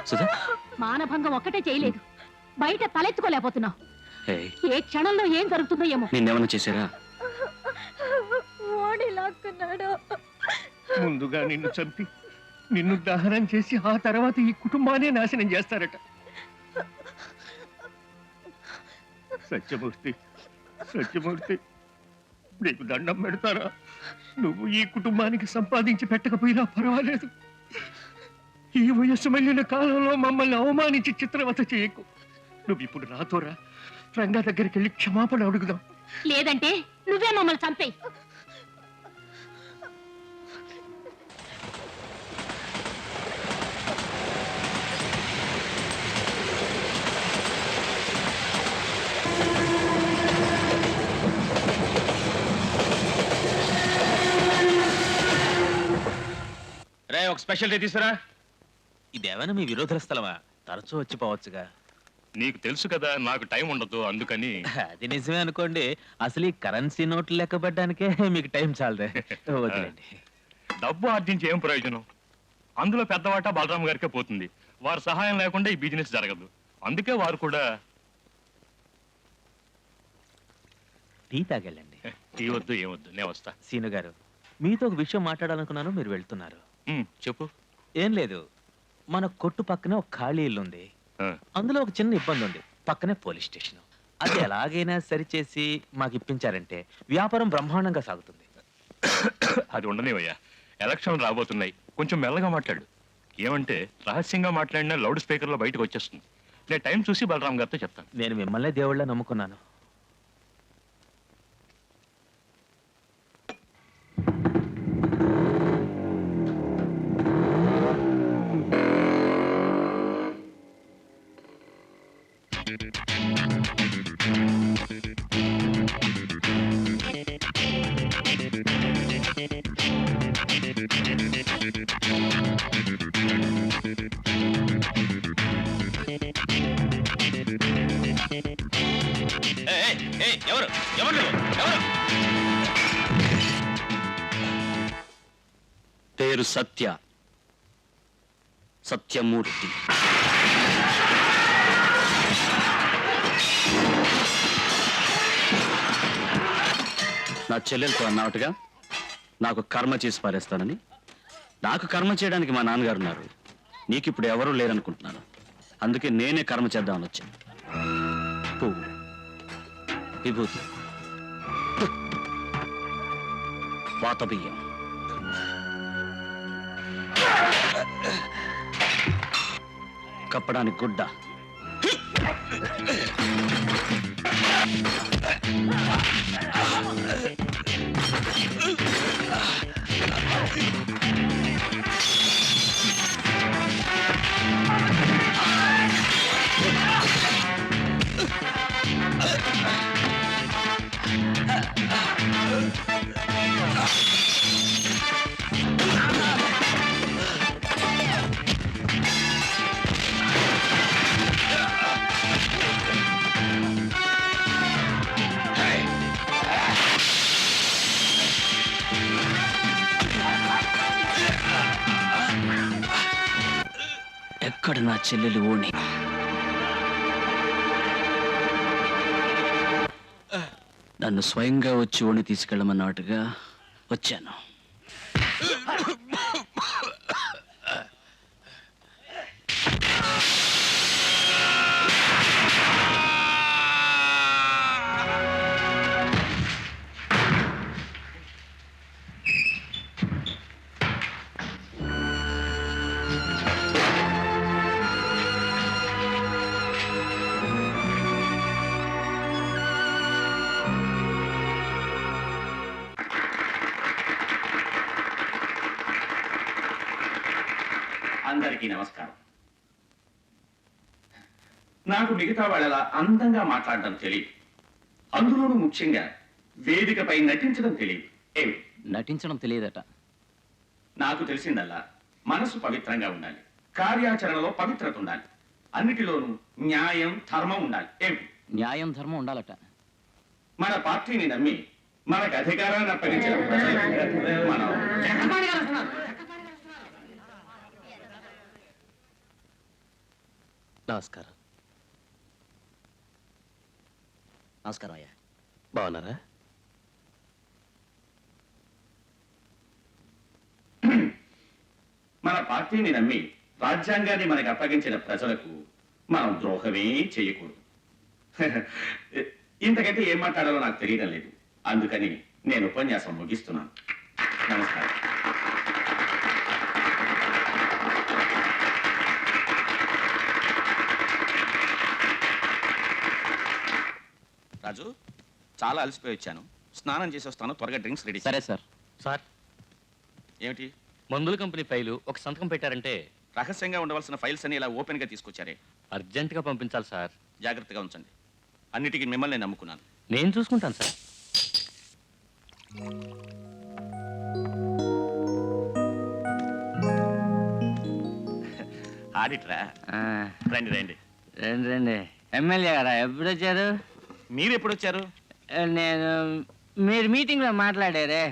సుధా మానభంగం ఒక్కటే చేయలేదు, బయట తలెత్తుకోలేకపోతున్నావు. ఏ క్షణంలో ఏం జరుగుతుందో ఏమో. నిన్నేమన్నా చేశారా? ఓడి లాక్కున్నాడు. ముందుగా నిన్ను చంపి నిన్ను దహనం చేసి ఆ తర్వాత ఈ కుటుంబాన్ని నాశనం చేస్తారట. సత్యమూర్తి, సత్యమూర్తి, నీకు దండం పెడతారా? నువ్వు ఈ కుటుంబానికి సంపాదించి పెట్టకపోయినా పర్వాలేదు. ఈ వయస్సు మళ్ళిన కాలంలో మమ్మల్ని అవమానించి చిత్రవత చేయకు. నువ్వు ఇప్పుడు నాతో రా, రంగా దగ్గరికి వెళ్ళి క్షమాపణ అడుగుదాం. లేదంటే నువ్వే మమ్మల్ని చంపేయి. రే, ఒక స్పెషల్ డే తీసుకురా. ఇదేమైనా మీ విరోధుల స్థలమా? తరచూ వచ్చిపోవచ్చుగా. నీకు తెలుసు కదా నాకు టైం ఉండదు, అందుకని. అది నిజమే అనుకోండి, అసలు ఈ కరెన్సీ నోట్లు లెక్క పెట్టడానికే మీకు టైం చాలదే. వదిలేండి. డబ్బు ఆర్జించి ఏం ప్రయోజనం? అందులో పెద్ద వాటా బలరాం గారికే పోతుంది. వారి సహాయం లేకుండా ఈ బిజినెస్ జరగదు. అందుకే వారు కూడా టీ తాగెళ్ళండి. టీ వద్దు, ఏమొద్దు, నేను వస్తా. సీను గారు, మీతో ఒక విషయం మాట్లాడాలనుకున్నాను, మీరు వెళ్తున్నారు. చెప్పు. ఏం లేదు, మన కొట్టు పక్కనే ఒక ఖాళీ ఇల్లు ఉంది. అందులో ఒక చిన్న ఇబ్బంది ఉంది, పక్కనే పోలీస్ స్టేషన్. అది ఎలాగైనా సరిచేసి మాకు ఇప్పించారంటే వ్యాపారం బ్రహ్మాండంగా సాగుతుంది. అది ఉండనివయ్యా, ఎలక్షన్ రాబోతున్నాయి, కొంచెం మెల్లగా మాట్లాడు. ఏమంటే రహస్యంగా మాట్లాడినా లౌడ్ స్పీకర్లో బయటకు వచ్చేస్తుంది. నేను టైం చూసి బలరాం గారితో చెప్తాను. నేను మిమ్మల్ని దేవుళ్ళ నమ్ముకున్నాను. ఎవరు ఎవరు ఎవరు? పేరు సత్య, సత్యమూర్తి. నా చెల్లెలతో అన్నట్టుగా నాకు కర్మ చేసి పారేస్తానని. నాకు కర్మ చేయడానికి మా నాన్నగారు ఉన్నారు, నీకు ఇప్పుడు ఎవరూ లేరనుకుంటున్నాను. అందుకే నేనే కర్మ చేద్దామని వచ్చాను. పువ్వు, విభూతి, వాత బియ్యం, కప్పడానికి గుడ్డ, ఎక్కడ నా చెల్లెలు ఓణి? నన్ను స్వయంగా వచ్చి ఓణి తీసుకెళ్ళమన్నట్టుగా వచ్చాను. అందరికీ నమస్కారం. నాకు మిగతా వాళ్ళలా అందంగా మాట్లాడడం తెలియదు, అందులోనూ ముఖ్యంగా వేదికపై నటించడం తెలియదు. ఏమి నటించడం తెలియదట. నాకు తెలిసిందల్లా మనసు పవిత్రంగా ఉండాలి, కార్యాచరణలో పవిత్రత ఉండాలి, అన్నిటిలోనూ న్యాయం ధర్మం ఉండాలి. ఏమిటి? న్యాయం ధర్మం ఉండాలట. మన పార్టీని నమ్మి మనకు అధికారాన్ని అప్పగించిన ప్రజలకు మనం నమస్కారం. నమస్కారం అయ్యా. బాగున్నారా? మన పార్టీని నమ్మి రాజ్యాంగాన్ని మనకు అప్పగించిన ప్రజలకు మనం ద్రోహమే చేయకూడదు. ఇంతకంటే ఏం మాట్లాడాలో నాకు తెలియడం లేదు. అందుకని నేను ఉపన్యాసం ముగిస్తున్నాను. నమస్కారం. రాజు, చాలా అలసిపోయి వచ్చాను. స్నానం చేసి వస్తాను. త్వరగా డ్రింక్స్ రెడీ. సరే సార్. సార్, ఏమిటి? మందుల కంపెనీ ఫైలు ఒక సంతకం పెట్టారంటే రహస్యంగా ఉండవలసిన ఫైల్స్ అని ఇలా ఓపెన్ గా తీసుకొచ్చారే. అర్జెంటుగా పంపించాలి సార్. జాగ్రత్తగా ఉంచండి. అన్నిటికీ మిమ్మల్ని నమ్ముకున్నాను. నేను చూసుకుంటాను సార్. ఆడిట్రా, రండి రండి. రండి రండి. ఎమ్మెల్యే గారా ఎప్పుడు వచ్చారు? మీరు ఎప్పుడు వచ్చారు? నేను మీరు మీటింగ్లో మాట్లాడారే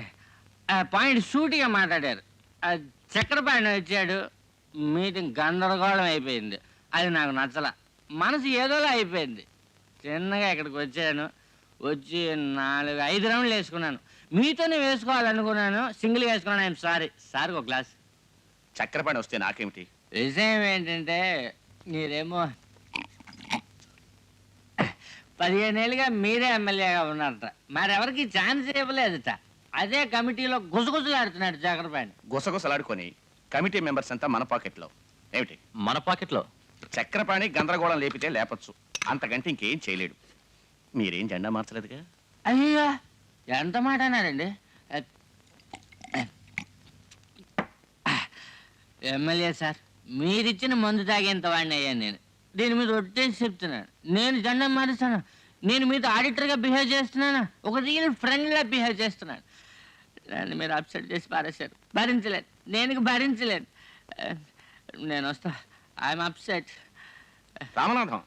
ఆ పాయింట్ సూటిగా మాట్లాడారు. ఆ చక్రపాణి వచ్చాడు, మీటింగ్ గందరగోళం అయిపోయింది. అది నాకు నచ్చల. మనసు ఏదోలా అయిపోయింది. చిన్నగా ఇక్కడికి వచ్చాను. వచ్చి 4-5 రౌండ్లు వేసుకున్నాను. మీతోనే వేసుకోవాలనుకున్నాను, సింగిల్గా వేసుకున్నాను. I'm sorry. సార్కి ఒక గ్లాస్. చక్రపాణి వస్తే నాకేమిటి? విషయం ఏంటంటే మీరేమో 15 ఏళ్ళుగా మీరే ఎమ్మెల్యేగా ఉన్నారట, మరెవరికి ఛాన్స్ ఇవ్వలేదట. అదే కమిటీలో గుసగుసలాడుతున్నాడు చక్రపాణి. గుసగుసలాడుకొని కమిటీ మెంబర్స్ అంతా మన పాకెట్లో. ఏమిటి? మన పాకెట్లో చక్రపాణి గందరగోళం లేపితే లేపచ్చు, అంతకంటే ఇంకేం చేయలేడు. మీరేం జెండా మార్చలేదుగా? అయ్యో, ఎంత మాట అన్నారండి. ఎమ్మెల్యే సార్, మీరిచ్చిన మందు తాగేంత వాడిని అయ్యాను నేను. దీని మీద ఒట్టేసి చెప్తున్నాను, నేను జెండా మారుస్తాను. నేను మీతో ఆడిటర్గా బిహేవ్ చేస్తున్నాను, ఒక రియల్ ఫ్రెండ్లా బిహేవ్ చేస్తున్నాను. నన్ను మీరు అప్సెట్ చేసి పారేశారు. భరించలేను, నేను భరించలేను. నేను వస్తా. I'm upset. రామనాథం,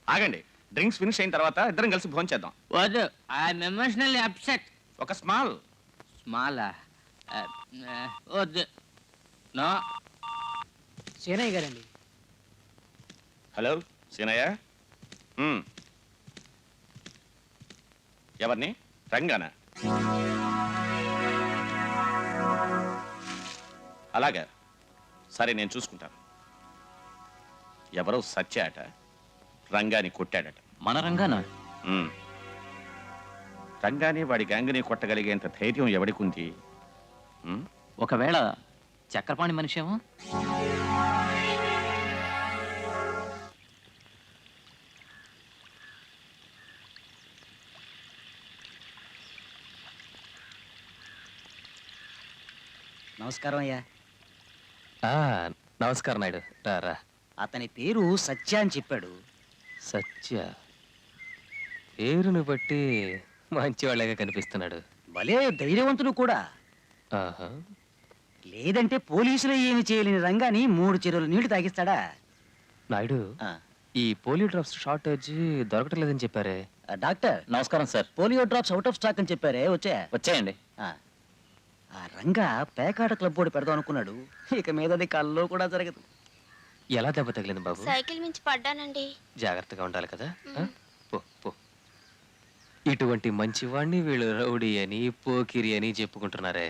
ఆగండి. డ్రింక్స్ ఫినిష్ అయిన తర్వాత ఇద్దరం కలిసి భోజనం చేద్దాం. వద్దు, ఐఎమ్ ఎమోషనల్లీ అప్సెట్. ఒక స్మాల్. స్మాలా? వద్దు. నో. సేనయ్య గారండి. హలో సీనయ్య. ఎవరిని? రంగానా? అలాగా, సరే నేను చూసుకుంటాను. ఎవరో సత్య అట రంగాని కొట్టాడట. మన రంగానా? రంగాని వాడి గ్యాంగ్ని కొట్టగలిగేంత ధైర్యం ఎవడికుంది? ఒకవేళ చక్రపాణి మనిషి ఏమో. నమస్కారం అయ్యా. నమస్కారం నాయుడు. రా. అతని పేరు సత్య అని చెప్పాడు. సత్య పేరుని బట్టి మంచివాళ్ళగా కనిపిస్తున్నాడు. భలే ధైర్యవంతుడు కూడా. ఆహా. లేదంటే పోలీసులు ఏమి చేయలేని రంగాని 3 చెరువులు నీళ్లు తాగిస్తాడా? నాయుడు, ఈ పోలియో డ్రాప్స్ షార్టేజ్ దొరకటం లేదని చెప్పారే. డాక్టర్ నమస్కారం sir. Polio drops out of stock అని చెప్పారే, వచ్చాయండి. ఆ రంగా పేకాట క్లబ్ బోర్డు పెడదాం అనుకున్నాడు. ఇక మీదది కల్లో కూడా జరగదు. ఎలా దెబ్బ తగిలింది బాబు? సైకిల్ మించి పడ్డానండి. జాగ్రత్తగా ఉండాలి కదా. పో పో. ఇటువంటి మంచివాణ్ణి వీళ్ళు రౌడీ అని పోకిరి అని చెప్పుకుంటున్నారే.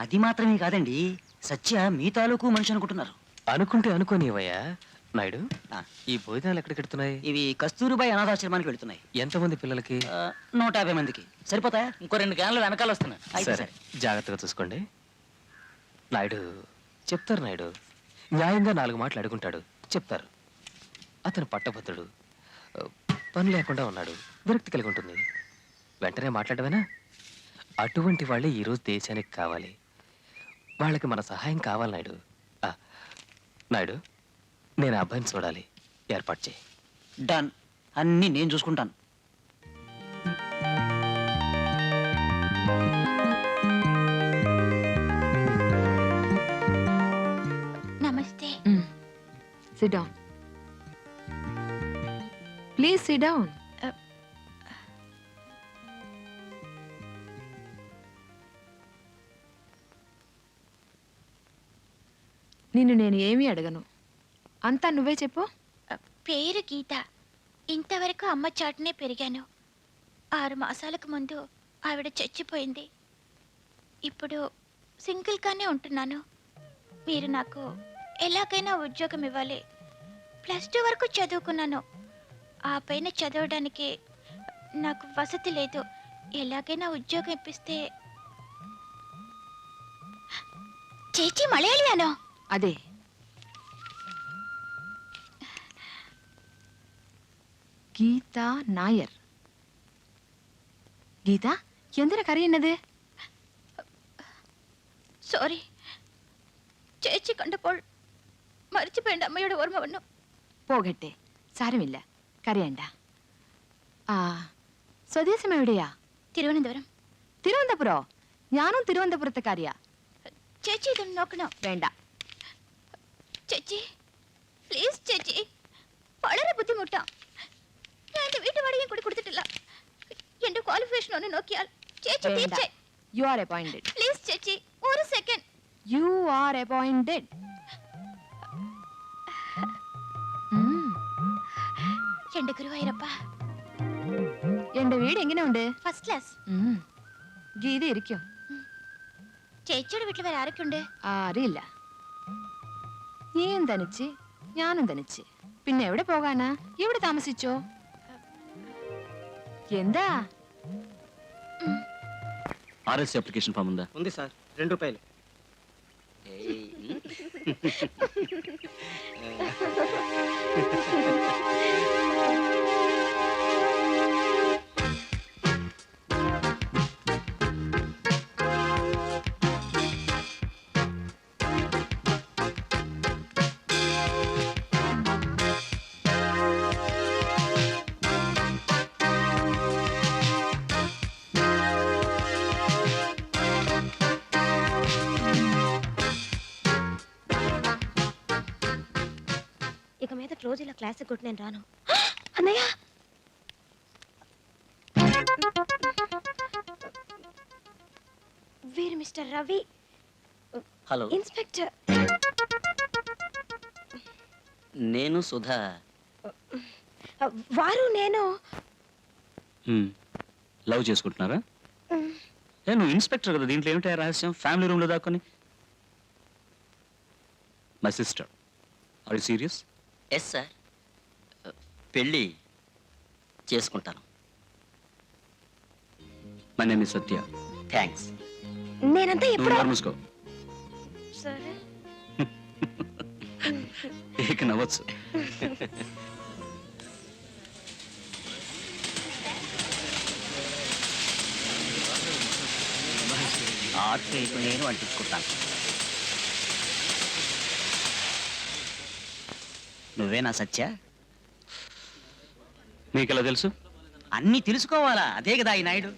అది మాత్రమే కాదండి, సత్య మీ తాలూకు మనిషి అనుకుంటున్నారు. అనుకుంటే అనుకోనివయ్యా. నాయుడు, ఈ భోజనాలు ఎక్కడికి వెళ్తున్నాయి? ఇవి కస్తూరిబాయి అనాథాశ్రమానికి వెళుతున్నాయి. ఎంతమంది పిల్లలకి? 150 మందికి. సరిపోతాయా? ఇంకో 2 క్యాన్లు వెనకాల వస్తున్నాయి. సరే, జాగ్రత్తగా చూసుకోండి. నాయుడు చెప్తారు. నాయుడు న్యాయంగా 4 మాటలు అడుగుంటాడు, చెప్తారు. అతను పట్టభద్రుడు, పని లేకుండా ఉన్నాడు, విరక్తి కలిగి ఉంటుంది. వెంటనే మాట్లాడవేనా? అటువంటి వాళ్ళే ఈరోజు దేశానికి కావాలి. వాళ్ళకి మన సహాయం కావాలి నాయుడు. నాయుడు, నేను ఆ అబ్బాయిని చూడాలి, ఏర్పాటు చేయి. డన్. అన్నీ నేను చూసుకుంటాను. Sit down. Please sit down. నిన్ను నేను ఏమీ అడగను, అంతా నువ్వే చెప్పు. పేరు గీత. ఇంతవరకు అమ్మ చాటునే పెరిగాను. 6 మాసాలకు ముందు ఆవిడ చచ్చిపోయింది. ఇప్పుడు సింగిల్గానే ఉంటున్నాను. మీరు నాకు ఎలాగైనా ఉద్యోగం ఇవ్వాలి. +2 వరకు చదువుకున్నాను. ఆ పైన చదవడానికి నాకు వసతి లేదు. ఎలాగైనా ఉద్యోగం ఇప్పిస్తే. చేచి మలయాళియానో? అదే. கீதா நாயர். கீதா, എന്തിനാ കരയുന്നത്? സോറി. ചേച്ചി കണ്ടപ്പോൾ മരിച്ചുപോയ അമ്മയുടെ ഓർമ്മ വന്നു. പോകട്ടെ, സാരമില്ല, കരയണ്ട. ആ, സ്വദേശം എവിടെയാ? തിരുവനന്തപുരം. തിരുവനന്തപുരോ? ഞാനും തിരുവനന്തപുരത്തുകാരിയാ. ചേച്ചി ഇതൊന്ന് നോക്കണം. വേണ്ട. ചേച്ചി പ്ലീസ് ചേച്ചി, വളരെ ബുദ്ധിമുട്ടാ. ഞാൻ എന്റെ വീട്ടു വാടകയും കൂടി കൊടുത്തിട്ടില്ല. എന്റെ ക്വാളിഫിക്കേഷൻ ഒന്ന് നോക്കിയാൽ ചേച്ചി തീർച്ചയായും. You are appointed. പ്ലീസ് ചേച്ചി, ഒരു സെക്കൻഡ്. You are appointed. എന്റെ ഗുരുവായൂരപ്പ. എന്റെ വീട് എങ്ങനെയുണ്ട്? First class. ഗീത ഇരിക്കും. ചേച്ചിയുടെ വീട്ടിൽ വേറെ ആരൊക്കെയുണ്ട്? അറിയില്ല. നീയും തനിച്ച്, ഞാനും തനിച്ച്. പിന്നെ എവിടെ പോകാനാ? ഇവിടെ താമസിച്ചോ? എന്താ? ఆర్ఎస్ అప్లికేషన్ ఫామ్ ఉందా? ఉంది సార్, ₹2. ఇక మీద రోజు ఇలా క్లాస్ కొట్టి నేను రాను. అన్నయ్య, వీరు మిస్టర్ రవి. Hello, inspector. నేను సుధా. వారు నేను లవ్ చేసుకుంటున్నారా? నువ్వు ఇన్స్పెక్టర్ కదా, దీంట్లో ఏమిటా రహస్యం? ఫ్యామిలీ రూమ్ లో దాక్కుని. My sister, are you serious? Yes sir, పెళ్ళి చేసుకుంటాను. My name is Satya. Thanks. నేనంతా ఎప్పుడు మూసుకో. సరే. ఇక నవ్వచ్చు. నేను అంటించుకుంటాను. నువ్వేనా సత్య? మీకెలా తెలుసు? అన్నీ తెలుసుకోవాలా, అదే కదా ఈ నాయుడు.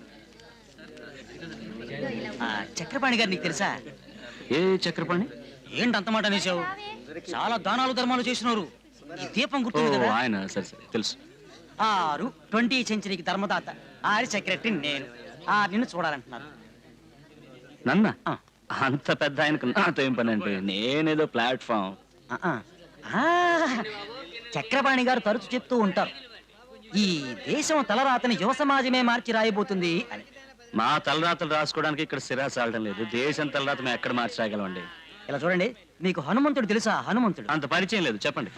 చక్రపాణి గారు నీకు తెలుసా? ఏ చక్రపాణి? ఏంటి అంత మాట అనేసావు? చాలా దానాలు ధర్మాలు చేసినారు. ఈ దీపం గుర్తుంది కదా? ఆయన సరే సరే తెలుసు. 20th సెంచరీకి ధర్మదాత, 6 సెక్రటరీ నేను. నిన్ను చూడాలంటున్నారు. నన్న అంత పెద్ద ఆయనకు నాతో ఏం పని అంటే? నేనేదో ప్లాట్ఫామ్. చక్రపాణి గారు తరచు చెప్తూ ఉంటారు, ఈ దేశం తలరాతని యువ సమాజమే మార్చి రాయబోతుంది అని. మా తలరాతలు రాసుకోవడానికి ఇక్కడ సిరా సాలడం లేదు. దేశం తలరాత మేము ఎక్కడ మార్చి రాయగలమండి. ఇలా చూడండి, మీకు హనుమంతుడు తెలుసా? హనుమంతుడు అంత పరిచయం లేదు, చెప్పండి.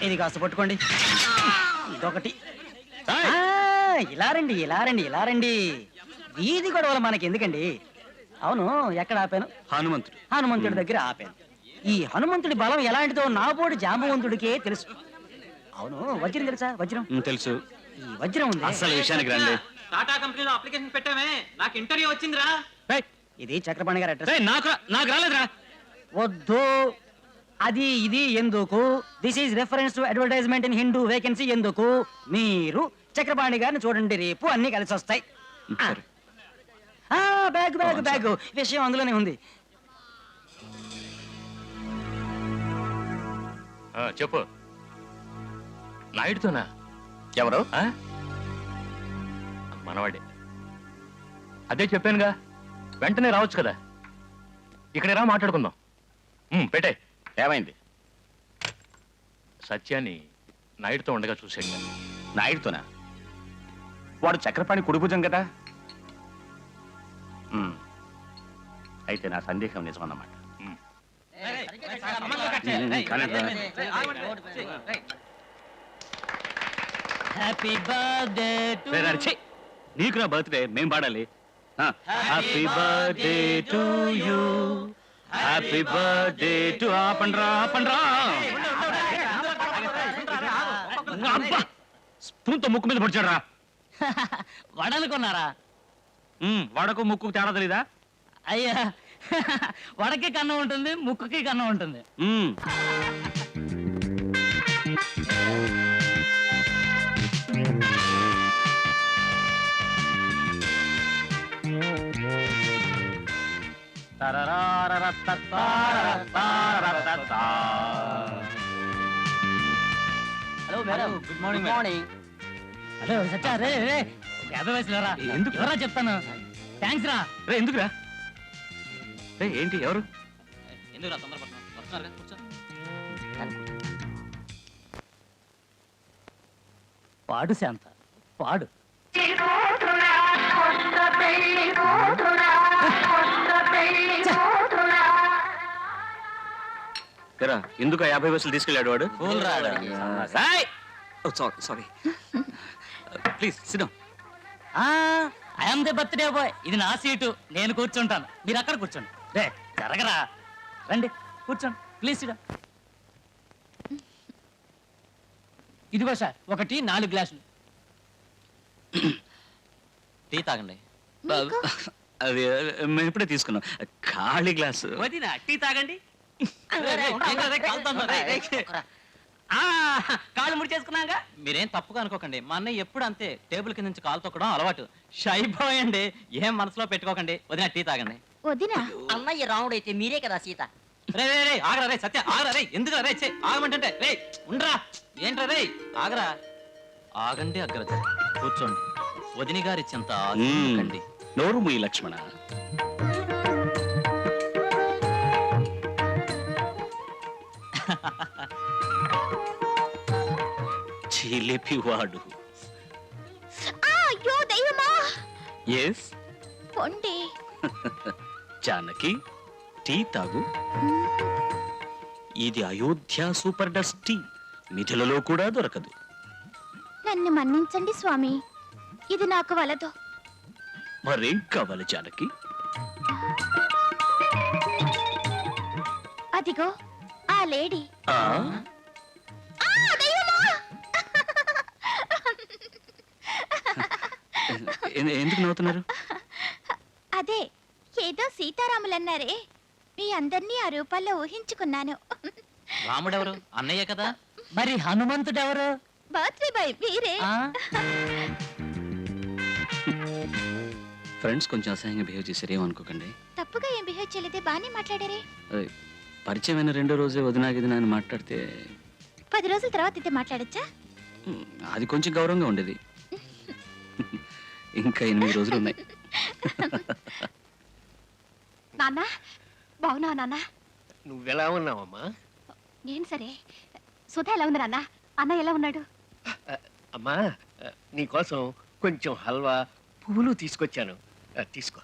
ఇది కాస్త పట్టుకోండి. ఇదొకటి. ఇలా రండి, ఇలా రండి, ఇలా రండి. వీధి గొడవలు మనకి ఎందుకండి? అవును, ఎక్కడ ఆపాను? హనుమంతుడి దగ్గర ఆపాను. ఈ హనుమంతుడి బలం ఎలాంటిదో నాబోడు జాంబవంతుడికే తెలుసు. అవును, వజ్రం తెలుసా? వజ్రం తెలుసు. ఈ వజ్రం ఉంది. అసలు విషయానికి రండి. టాటా కంపెనీలో అప్లికేషన్ పెట్టామే, నాకు ఇంటర్వ్యూ వచ్చిందిరా. ఇది చక్రపాణి గారి అడ్రస్. నాకు రాలేదురా. వద్దు, అది ఇది ఎందుకు? This is reference to advertisement in Hindu vacancy ఎందుకు? మీరు చక్రపాణి గారిని చూడండి, రేపు అన్ని కలిసి వస్తాయి. బ్యాగ్ బ్యాగ్ బ్యాగ్, విషయం అందులోనే ఉంది. చెప్పు. నాయుడుతోనా? ఎవరు? ఆ? మనవాడే. అదే చెప్పానుగా, వెంటనే రావచ్చు కదా. ఇక్కడే రా, మాట్లాడుకుందాం. పెట్టే. ఏమైంది? సత్యాన్ని నాయుడుతో ఉండగా చూశాను. నాయుడుతోనా? వాడు చక్రపాణి కుడిభుజం కదా. అయితే నా సందేహం నిజమన్నమాట. హ్యాపీ బర్త్డే టు నీకు నా బర్త్డే మేం పాడాలి. Happy birthday to you, happy birthday to పండ్రా పండ్రా. స్పూన్ తో ముక్కు మీద పొడిచాడు రా. వడనుకున్నారా? వాడకు ముక్కు తేడా తెలీదా? అయ్యా, వడకి కన్నం ఉంటుంది, ముక్కుకి కన్నం ఉంటుంది. Hello madam, good morning. Hello Satya, రే రే 50 వయసులో రా. ఎందుకు? ఎవరా చెప్తాను. థ్యాంక్స్ రా. రే ఎందుకురా? రే ఏంటి ఎవరు? ఎందుకు రా తొందరపడుతున్నావు? వస్తున్నారుగా, కూర్చో. పాడు శాంత, పాడు. ఎందుకు 50 వయసులు తీసుకెళ్ళాడు వాడు? Sorry please SIT down. I'm the birthday boy. ఇది నా సీటు, నేను కూర్చుంటాను, మీరు అక్కడ కూర్చోండి. రే జరగరా, రండి కూర్చోండి ప్లీజ్. SIT down. ఇదిగో సార్, ఒకటి 4 గ్లాసులు టీ తాగండి. అది మేము ఇప్పుడే తీసుకున్నాం. ఖాళీ గ్లాసు. వదినా టీ తాగండి. కాళ్ళు ముడిచేసుకున్నాగా. మీరేం తప్పుగా అనుకోకండి, మా అన్నయ్య ఎప్పుడు అంతే, టేబుల్ కింద నుంచి కాలు తొక్కడం అలవాటు. షై బాయ్ అండి, ఏం మనసులో పెట్టుకోకండి. వదిన టీ తాగండి. వదినా అన్నయ్య రాముడైతే మీరే కదా సీత. రే రే రే ఆగరా రే సత్య, ఆగరా రే. ఎందుకు రే ఆగమంటే రే ఉండరా. ఏంట్రా రే, ఆగరా. ఆగండి అగ్రజ, కూర్చోండి. వదిని గారి చింత ఆగండి. నోరు మూయి లక్ష్మణ. చిలిపివాడు. అయ్యో దైవమా. ఎస్ పొండి. జానకి టీ తాగు. ఇది అయోధ్య సూపర్ డస్ట్ టీ, మిథులలో కూడా దొరకదు. నన్ను మన్నించండి స్వామి, ఇది నాకు వలదు. మరేం కావాలి జానకి? అదిగో ఆ లేడీ. ఎందుకు నవ్వుతున్నారు? అదే ఏదో సీతారాములన్నారే, మీ అందరినీ ఆ రూపాల్లో ఊహించుకున్నాను. రాముడెవరు? అన్నయ్య కదా. మరి హనుమంతుడెవరు? బర్త్డే బాయ్ మీరే. ఫ్రెండ్స్ కొంచెం అసహ్యంగా బిహేవ్ చేశారు, ఏమనుకోకండి. తప్పుగా ఏం బిహేవ్ చేయలేదే, బానే మాట్లాడారే. పరిచయమైన 2వ రోజే వదినాగిది నేను మాట్లాడితే 10 రోజుల తర్వాత ఇంతే మాట్లాడచ్చా? అది కొంచెం గౌరవంగా ఉండేది. ఇంకా 8 రోజులు ఉన్నాయి. నాన్న బాగున్నావా నాన్న? నువ్వెలా ఉన్నావమ్మా? నేను సరే. సుధా ఎలా ఉంది నాన్న? అన్న ఎలా ఉన్నాడు? అమ్మా, నీకోసం కొంచెం హల్వా పువ్వులు తీసుకొచ్చాను, తీసుకో.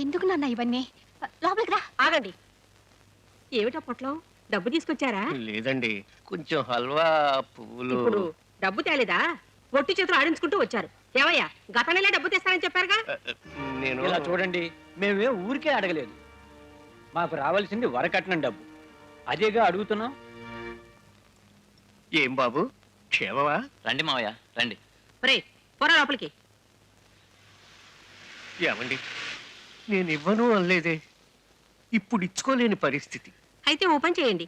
ఎందుకు నాన్న ఇవన్నీ? లోపలికి రా. ఆగండి. ఏమిటా పొట్లం? డబ్బు తీసుకొచ్చారా? లేదండి, కొంచెం హల్వా పువ్వులు. ఇప్పుడు డబ్బు తేలేదా? ఒట్టి చేతులు ఆడించుకుంటూ వచ్చారు. ఏమయ్యా, గత నెలే డబ్బు తెస్తానని చెప్పారుగా? నేను ఇలా చూడండి, మేమే ఊరికే అడగలేదు, మాకు రావాల్సింది వరకట్నం డబ్బు, అదేగా అడుగుతున్నాం. ఏం బాబు, క్షేమమా? రండి మావయ్య రండి. రే పొర లోపలికి. ఏమండి, నేను ఇవ్వను అనలేదే, ఇప్పుడు ఇచ్చుకోలేని పరిస్థితి. అయితే ఓ పని చేయండి,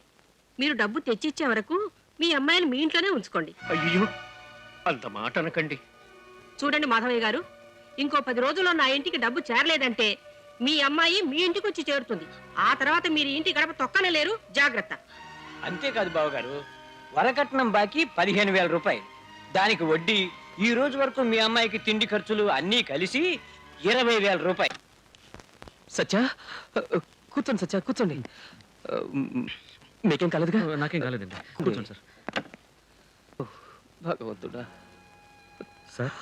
మీరు డబ్బు తెచ్చిచ్చే వరకు మీ అమ్మాయిని మీ ఇంట్లోనే ఉంచుకోండి. అయ్యో, అంత మాట అనకండి. చూడండి మాధవయ్య గారు, ఇంకో 10 రోజుల్లో నా ఇంటికి డబ్బు చేరలేదంటే మీ అమ్మాయి మీ ఇంటికి వచ్చి చేరుతుంది. ఆ తర్వాత మీరు ఇంటి గడప తొక్కనే లేరు, జాగ్రత్త. అంతేకాదు బావగారు, వరకట్నం బాకీ 15,000 రూపాయలు. దానికి వడ్డీ ఈ రోజు వరకు మీ అమ్మాయికి తిండి ఖర్చులు అన్నీ కలిసి 20,000 రూపాయలు. సత్యా కూర్చోండి సత్యా కూర్చోండి. మీకేం కాలేదుగా? నాకేం కాలేదండి, కూర్చోండి సార్. భగవంతుడా సార్,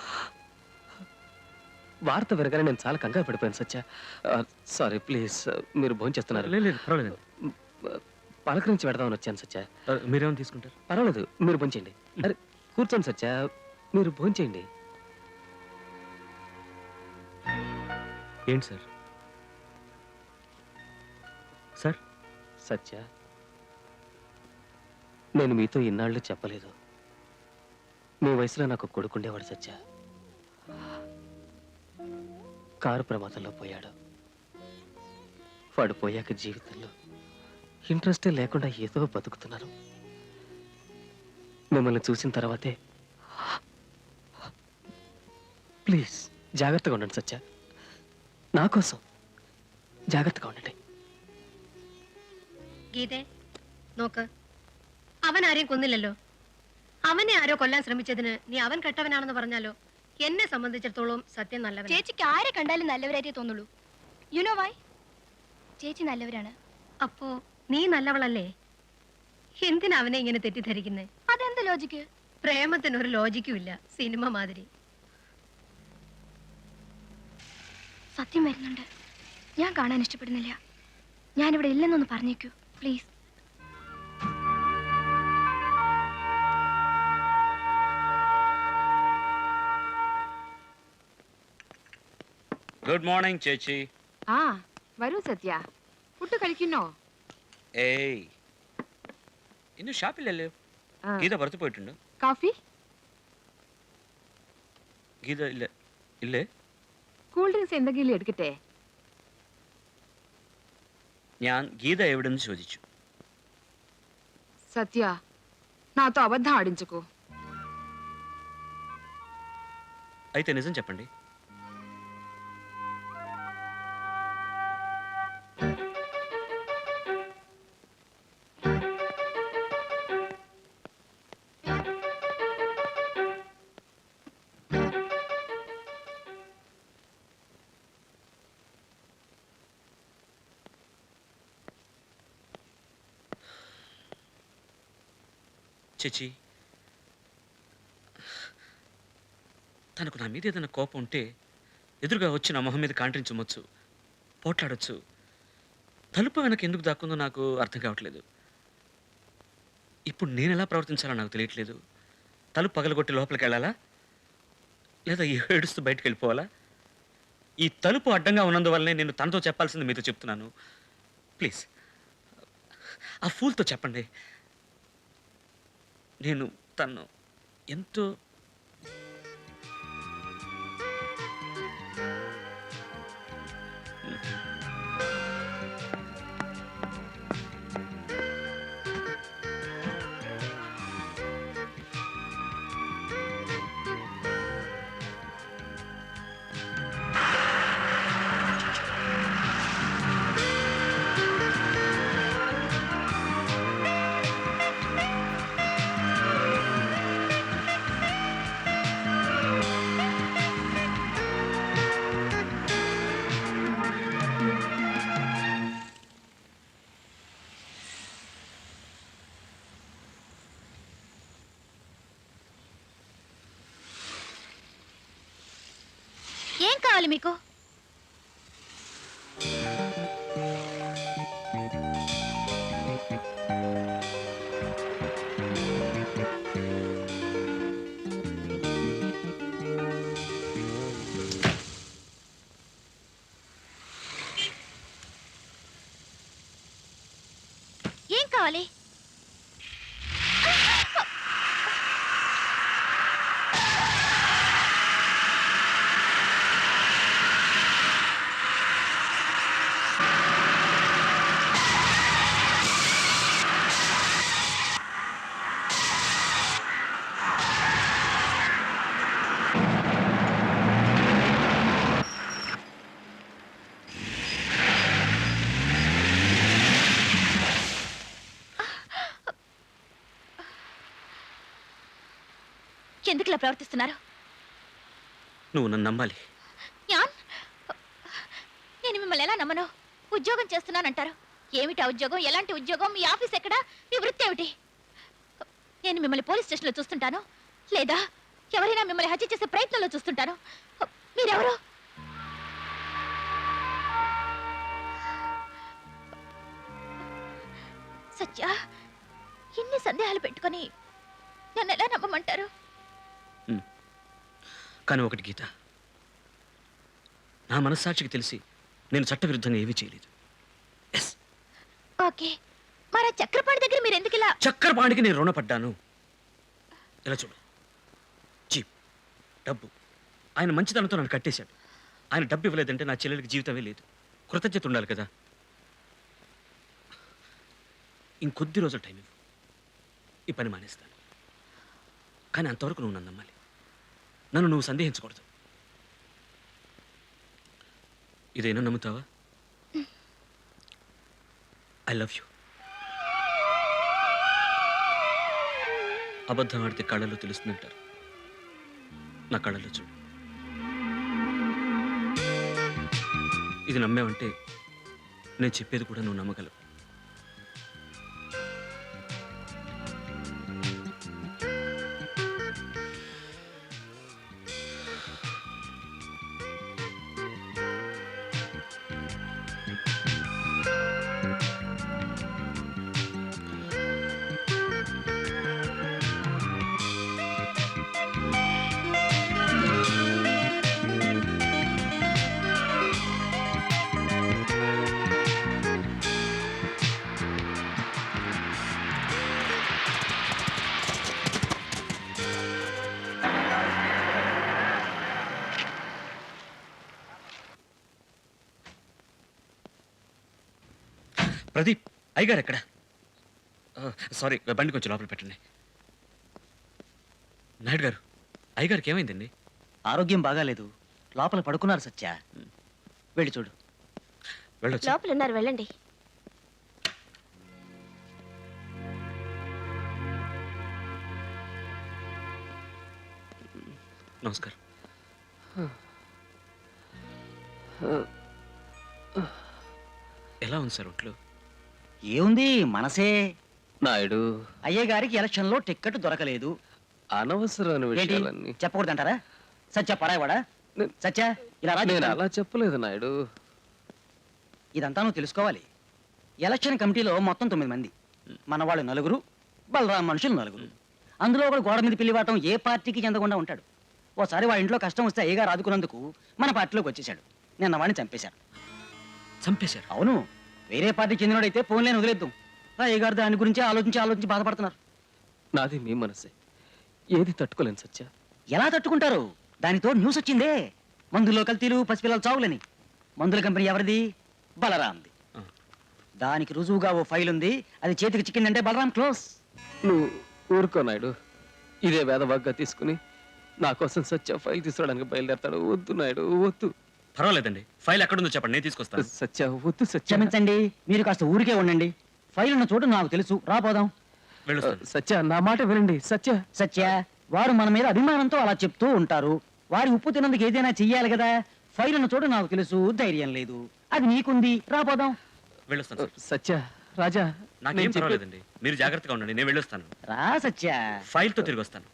వార్త వినగానే నేను చాలా కంగారు పడిపోయాను సత్య. సారీ ప్లీజ్, మీరు భోజనం చేస్తున్నారు? లేదు పర్వాలేదు, పలకరించి పెడదామని వచ్చాను సత్య. మీరేమైనా తీసుకుంటారు? పర్వాలేదు, మీరు భోంచేయండి. అరే కూర్చోండి సత్య, మీరు భోంచేయండి. ఏంటి సార్? సార్ సత్య, నేను మీతో ఇన్నాళ్ళు చెప్పలేదు. మీ వయసులో నాకు కొడుకుండేవాడు సత్య. కారు ప్రమాదంలో పోయాడు. వాడు పోయాక జీవితంలో ఇంట్రెస్టే లేకుండా ఏదో బతుకుతున్నాను. మిమ్మల్ని చూసిన తర్వాతే ప్లీజ్ జాగ్రత్తగా ఉండండి సత్య. నా కోసం జాగ్రత్తగా ఉండండి. ഗീതേ നോക്ക്, അവൻ ആരെയും കൊന്നില്ലല്ലോ. അവനെ ആരോ കൊല്ലാൻ ശ്രമിച്ചതിന് നീ അവൻ കെട്ടവനാണെന്ന് പറഞ്ഞാലോ? എന്നെ സംബന്ധിച്ചിടത്തോളം സത്യം നല്ലവൻ. ചേച്ചിക്ക് ആരെ കണ്ടാലും നല്ലവരായിട്ടേ തോന്നുള്ളൂ. You know why? ചേച്ചി നല്ലവരാണ്. അപ്പോ നീ നല്ലവളല്ലേ? എന്തിനാ അവനെ ഇങ്ങനെ തെറ്റിദ്ധരിക്കുന്നേ? അതെന്ത് ലോജിക്ക്? പ്രേമത്തിനൊരു ലോജിക്കും ഇല്ല, സിനിമ മാതിരി. സത്യം വരുന്നുണ്ട്. ഞാൻ കാണാൻ ഇഷ്ടപ്പെടുന്നില്ല. ഞാനിവിടെ ഇല്ലെന്നൊന്ന് പറഞ്ഞേക്കൂ പ്ലീസ്. ഗുഡ് മോർണിംഗ് ചേച്ചി. ആ വരൂ സത്യ, ഫുഡ് കഴിക്കുന്നോ? ഏയ്, ഇന്ന് ഷാപ്പിലല്ലേ? ഗീത പുറത്ത് പോയിട്ടുണ്ട്. കാഫി? ഗീത ഇല്ല. ഇല്ലേ? കൂൾ ഡ്രിങ്ക്സ് എന്തെങ്കിലും എടുക്കട്ടെ? ഞാൻ గీత ఎవిడెన్స్ ചോദിച്ചു. సత్య, నాతో అబద్ధం ఆడించుకో. అయితే నిజం చెప్పండి. చచ్చి, తనకు నా మీద ఏదైనా కోపం ఉంటే ఎదురుగా వచ్చి నా మొహం మీద కాంట్రించవచ్చు, పోట్లాడొచ్చు. తలుపు వెనక ఎందుకు దాక్కుందో నాకు అర్థం కావట్లేదు. ఇప్పుడు నేను ఎలా ప్రవర్తించాలో నాకు తెలియట్లేదు. తలుపు పగలగొట్టి లోపలికి వెళ్ళాలా, లేదా ఏడుస్తూ బయటకు వెళ్ళిపోవాలా? ఈ తలుపు అడ్డంగా ఉన్నందువల్లనే నేను తనతో చెప్పాల్సింది మీతో చెప్తున్నాను. ప్లీజ్ ఆ ఫూల్తో చెప్పండి, నేను తను ఎంతో ఏం కావాలి మీకు? ఏం కావాలి? ఎందుకు ఇలా ప్రవర్తిస్తున్నారు? నువ్వు నన్ను నమ్మాలి. యాన్, నేను మిమ్మల్ని ఎలా నమ్మను? ఉద్యోగం చేస్తున్నానంటారు. ఏమిటి ఆ ఉద్యోగం? ఎలాంటి ఉద్యోగం? మీ ఆఫీస్ ఎక్కడా? మీ వృత్తి ఏమిటి? నేను మిమ్మల్ని పోలీస్ స్టేషన్లో చూస్తుంటాను, లేదా ఎవరైనా మిమ్మల్ని హత్య చేసే ప్రయత్నంలో చూస్తుంటాను. మీరెవరు? సత్య, ఇన్ని సందేహాలు పెట్టుకొని నన్ను ఎలా నమ్మమంటారు? కానీ ఒకటి గీత, నా మనస్సాక్షికి తెలిసి నేను చట్టవిరుద్ధంగా ఏమీ చేయలేదు. ఓకే, మరి చక్రపాణి దగ్గర మీరు ఎందుకు ఇలా? చక్రపాణికి నేను రుణపడ్డాను. ఇలా చూడు, చీప్ డబ్బు, ఆయన మంచితనంతో నన్ను కట్టేశాడు. ఆయన డబ్బు ఇవ్వలేదంటే నా చెల్లెలికి జీవితమే లేదు. కృతజ్ఞత ఉండాలి కదా. ఇంకొద్ది రోజులు టైం ఇవ్వు, ఈ పని మానేస్తాను. కానీ అంతవరకు నువ్వు నన్ను నమ్మాలి, నన్ను నువ్వు సందేహించకూడదు. ఇదేనా నమ్ముతావా? I love you. అబద్ధం ఆడితే కళ్ళలో తెలుస్తుందంటారు. నా కళ్ళలో చూడు. ఇది నమ్మేవంటే నేను చెప్పేది కూడా నువ్వు నమ్మగలవు. ప్రదీప్, అయ్యగారు ఎక్కడ? సారీ, బండి కొంచెం లోపల పెట్టండి. నాయుడు గారు, అయ్యగారికి ఏమైందండి? ఆరోగ్యం బాగాలేదు, లోపల పడుకున్నారు సత్య. వెళ్ళి చూడు. వెళ్ళొచ్చు. లోపల ఉన్నారు, వెళ్ళండి. నమస్కారం. ఎలా ఉంది సార్ ఒంట్లో? ఏముంది, మనసే. నాయుడు, అయ్య గారికి ఎలక్షన్ లో టిక్కెట్ దొరకలేదు. అనవసరమైన ఏంటి విషయాలన్నీ చెప్పకూడదంటారా? సత్య పరాయవాడా? సత్య ఇలా రా. నేను అలా చెప్పలేదు నాయుడు. ఇదంతా నువ్వు తెలుసుకోవాలి. ఎలక్షన్ కమిటీలో మొత్తం 9 మంది. మన వాళ్ళు 4, బలరాం మనుషులు 4. అందులో ఒకడు గోడ మీద పిల్లివాటం ఏ పార్టీకి చెందకుండా ఉంటాడు. ఓసారి వాడి ఇంట్లో కష్టం వస్తే అయ్యగారు ఆదుకున్నందుకు మన పార్టీలోకి వచ్చేసాడు. నిన్న వాడిని చంపేశారు. చంపేశారు? అవును. వేరే పార్టీకి చెందినోడైతే పోన్లేని వదిలేద్దాం. అయ్యగారు దాని గురించి ఆలోచించి బాధపడుతున్నారు. నాది మీ మనసే, ఏది తట్టుకోలేను సత్య. ఎలా తట్టుకుంటారు? దానితో న్యూస్ వచ్చిందే, మందులో కల్తీలు, పసిపిల్లల చావులని. మందుల కంపెనీ ఎవరిది? బలరాంది. దానికి రుజువుగా ఓ ఫైల్ ఉంది. అది చేతికి చిక్కిందంటే బలరాం క్లోజ్. నువ్వు ఊరుకో నాయుడు. ఇదే వేదవాగ్గా తీసుకుని నా కోసం సత్య ఫైల్ తీసుకురావడానికి బయలుదేరతాడు. వద్దు నాయుడు, వద్దు. పర్వాలేదండి, ఫైల్ ఎక్కడుందో చెప్పండి, నేను తీసుకొస్తాను. సత్య వద్దు. సత్య క్షమించండి, మీరు కాస్త ఊరికే ఉండండి. ఫైల్ ఉన్న చోటు నాకు తెలుసు, రాపోదాం. సత్య, నా మాట వినండి. సత్య సత్య, వారు మన మీద అభిమానంతో అలా చెప్తూ ఉంటారు. వారి ఉప్పు తిన్నందుకు ఏదైనా చెయ్యాలి కదా. ఫైల్ ఉన్న చోటు నాకు తెలుసు, ధైర్యం లేదు. అది నీకుంది, రాపోదాం. వెళ్ళొస్తాను. సత్య, రాజా, నాకేం పర్వాలేదండి, మీరు జాగ్రత్తగా ఉండండి, నేను వెళ్ళొస్తాను. రా సత్య. ఫైల్తో తిరిగి వస్తాను.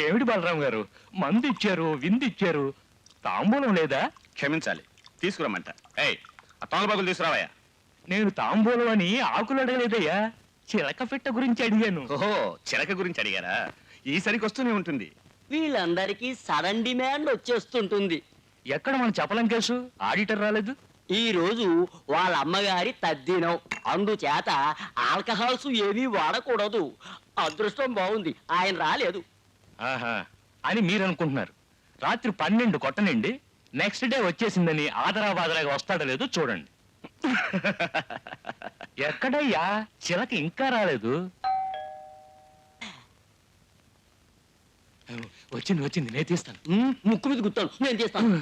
ఏమిటి బలరాం గారు, మందు ఇచ్చారు, విందు ఇచ్చారు, తాంబూలం లేదా? క్షమించాలి, తీసుకురమ్మంట. ఏయ్, ఆ తోలబాగులు తీసుకురావయ్యా. నేను తాంబూలం అని ఆకులు అడగలేదయ్యా, చిలక పెట్ట గురించి అడిగాను. ఓహో, చిలక గురించి అడిగారా? ఈసరికి వస్తూనే ఉంటుంది. వీళ్ళందరికీ సడన్ డిమాండ్ వచ్చేస్తుంటుంది. ఎక్కడ మన చపలం కేసు? ఆడిటర్ రాలేదు. ఈ రోజు వాళ్ళ అమ్మగారి తద్దినం, అందుచేత ఆల్కహాల్స్ ఏమీ వాడకూడదు. అదృష్టం బాగుంది, ఆయన రాలేదు. ఆహా అని మీరు అనుకుంటున్నారు. రాత్రి 12 కొట్టనండి, నెక్స్ట్ డే వచ్చేసిందని ఆదరాబాదరాగా వస్తాడో లేదో చూడండి. ఎక్కడయ్యా చిలక ఇంకా రాలేదు? వచ్చింది, నేను తీస్తాను. ముక్కు మీద గుర్తాను, నేను తీస్తాను.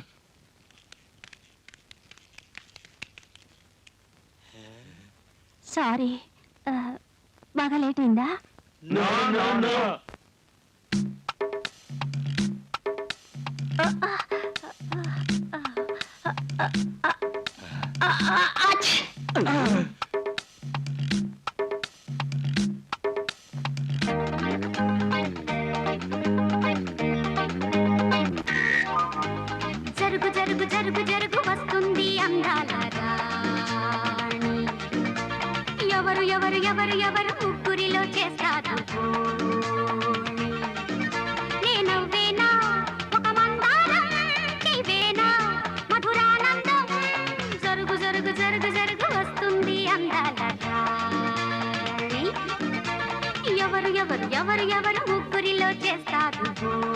సారీ బాగా లేట్ అయిందా? జరుగు జరుగు జరుగు జరుగు వస్తుంది అందాల రాణి. ఎవరు ఎవరు ఎవరు ఎవరు ముగ్గురిలో చేస్తారు పోనీ. నేనవ్వేనా ఒక మందారం, నీవేనా మధురానందం. జరుగు జరుగు జరుగు జరుగు వస్తుంది అందాల రాణి. ఎవరు ఎవరు ఎవరు ఎవరు ముగ్గురిలో చేస్తారు పోనీ.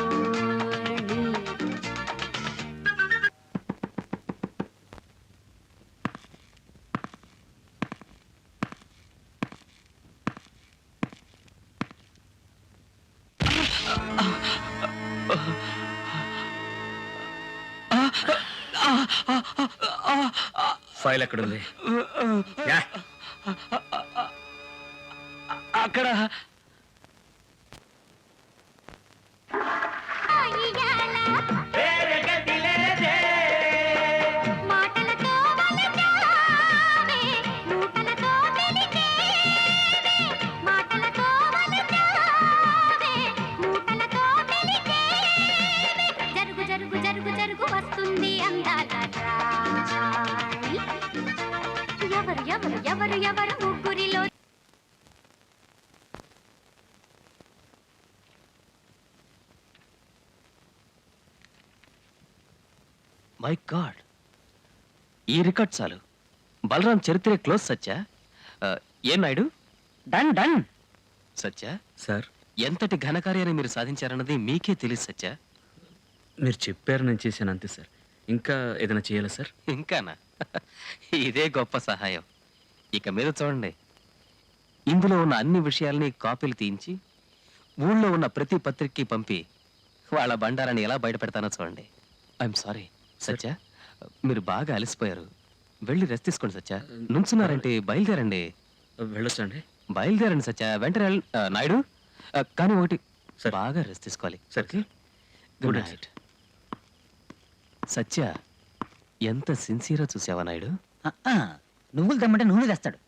ఫైల్ ఎక్కడుంది? అక్కడ మాటలతో వలచావే, మూటలతో మెలికేవే. మాటలతో వలచావే, మూటలతో మెలికేవే. జరుగు జరుగు జరుగు జరుగు వస్తుంది అందాల రాణి. ఎవరు ఎవరు ఎవరు ఎవరు ముగ్గురిలో మై గాడ్, ఈ రికార్డ్ చాలు. బలరాం చరిత్ర క్లోజ్ సత్య. ఏం Naidu? Done done. Satya sir, ఎంతటి ఘనకార్యాన్ని మీరు సాధించారన్నది మీకే తెలియదు సత్య. మీరు చెప్పారు, నేను చేశాను అంతే సార్. ఇంకా ఏదైనా చేయాలా సార్? ఇంకానా? ఇదే గొప్ప సహాయం. ఇక మీద చూడండి, ఇందులో ఉన్న అన్ని విషయాల్ని కాపీలు తీయించి ఊళ్ళో ఉన్న ప్రతి పత్రికకి పంపి వాళ్ళ బండారాన్ని ఎలా బయట పెడతానో చూడండి. ఐఎమ్ సారీ సత్య, మీరు బాగా అలసిపోయారు. వెళ్ళి రెస్ట్ తీసుకోండి సత్య. నుంచున్నారంటే బయలుదేరండి. వెళ్ళొచ్చండి? బయలుదేరండి సత్య, వెంటనే నాయుడు. కానీ ఒకటి, బాగా రెస్ట్ తీసుకోవాలి. సరే, గుడ్ నైట్. సత్య, ఎంత సిన్సియరా చూసావా నాయుడు? నువ్వులు తెమ్మంటే నువ్వు తెస్తాడు.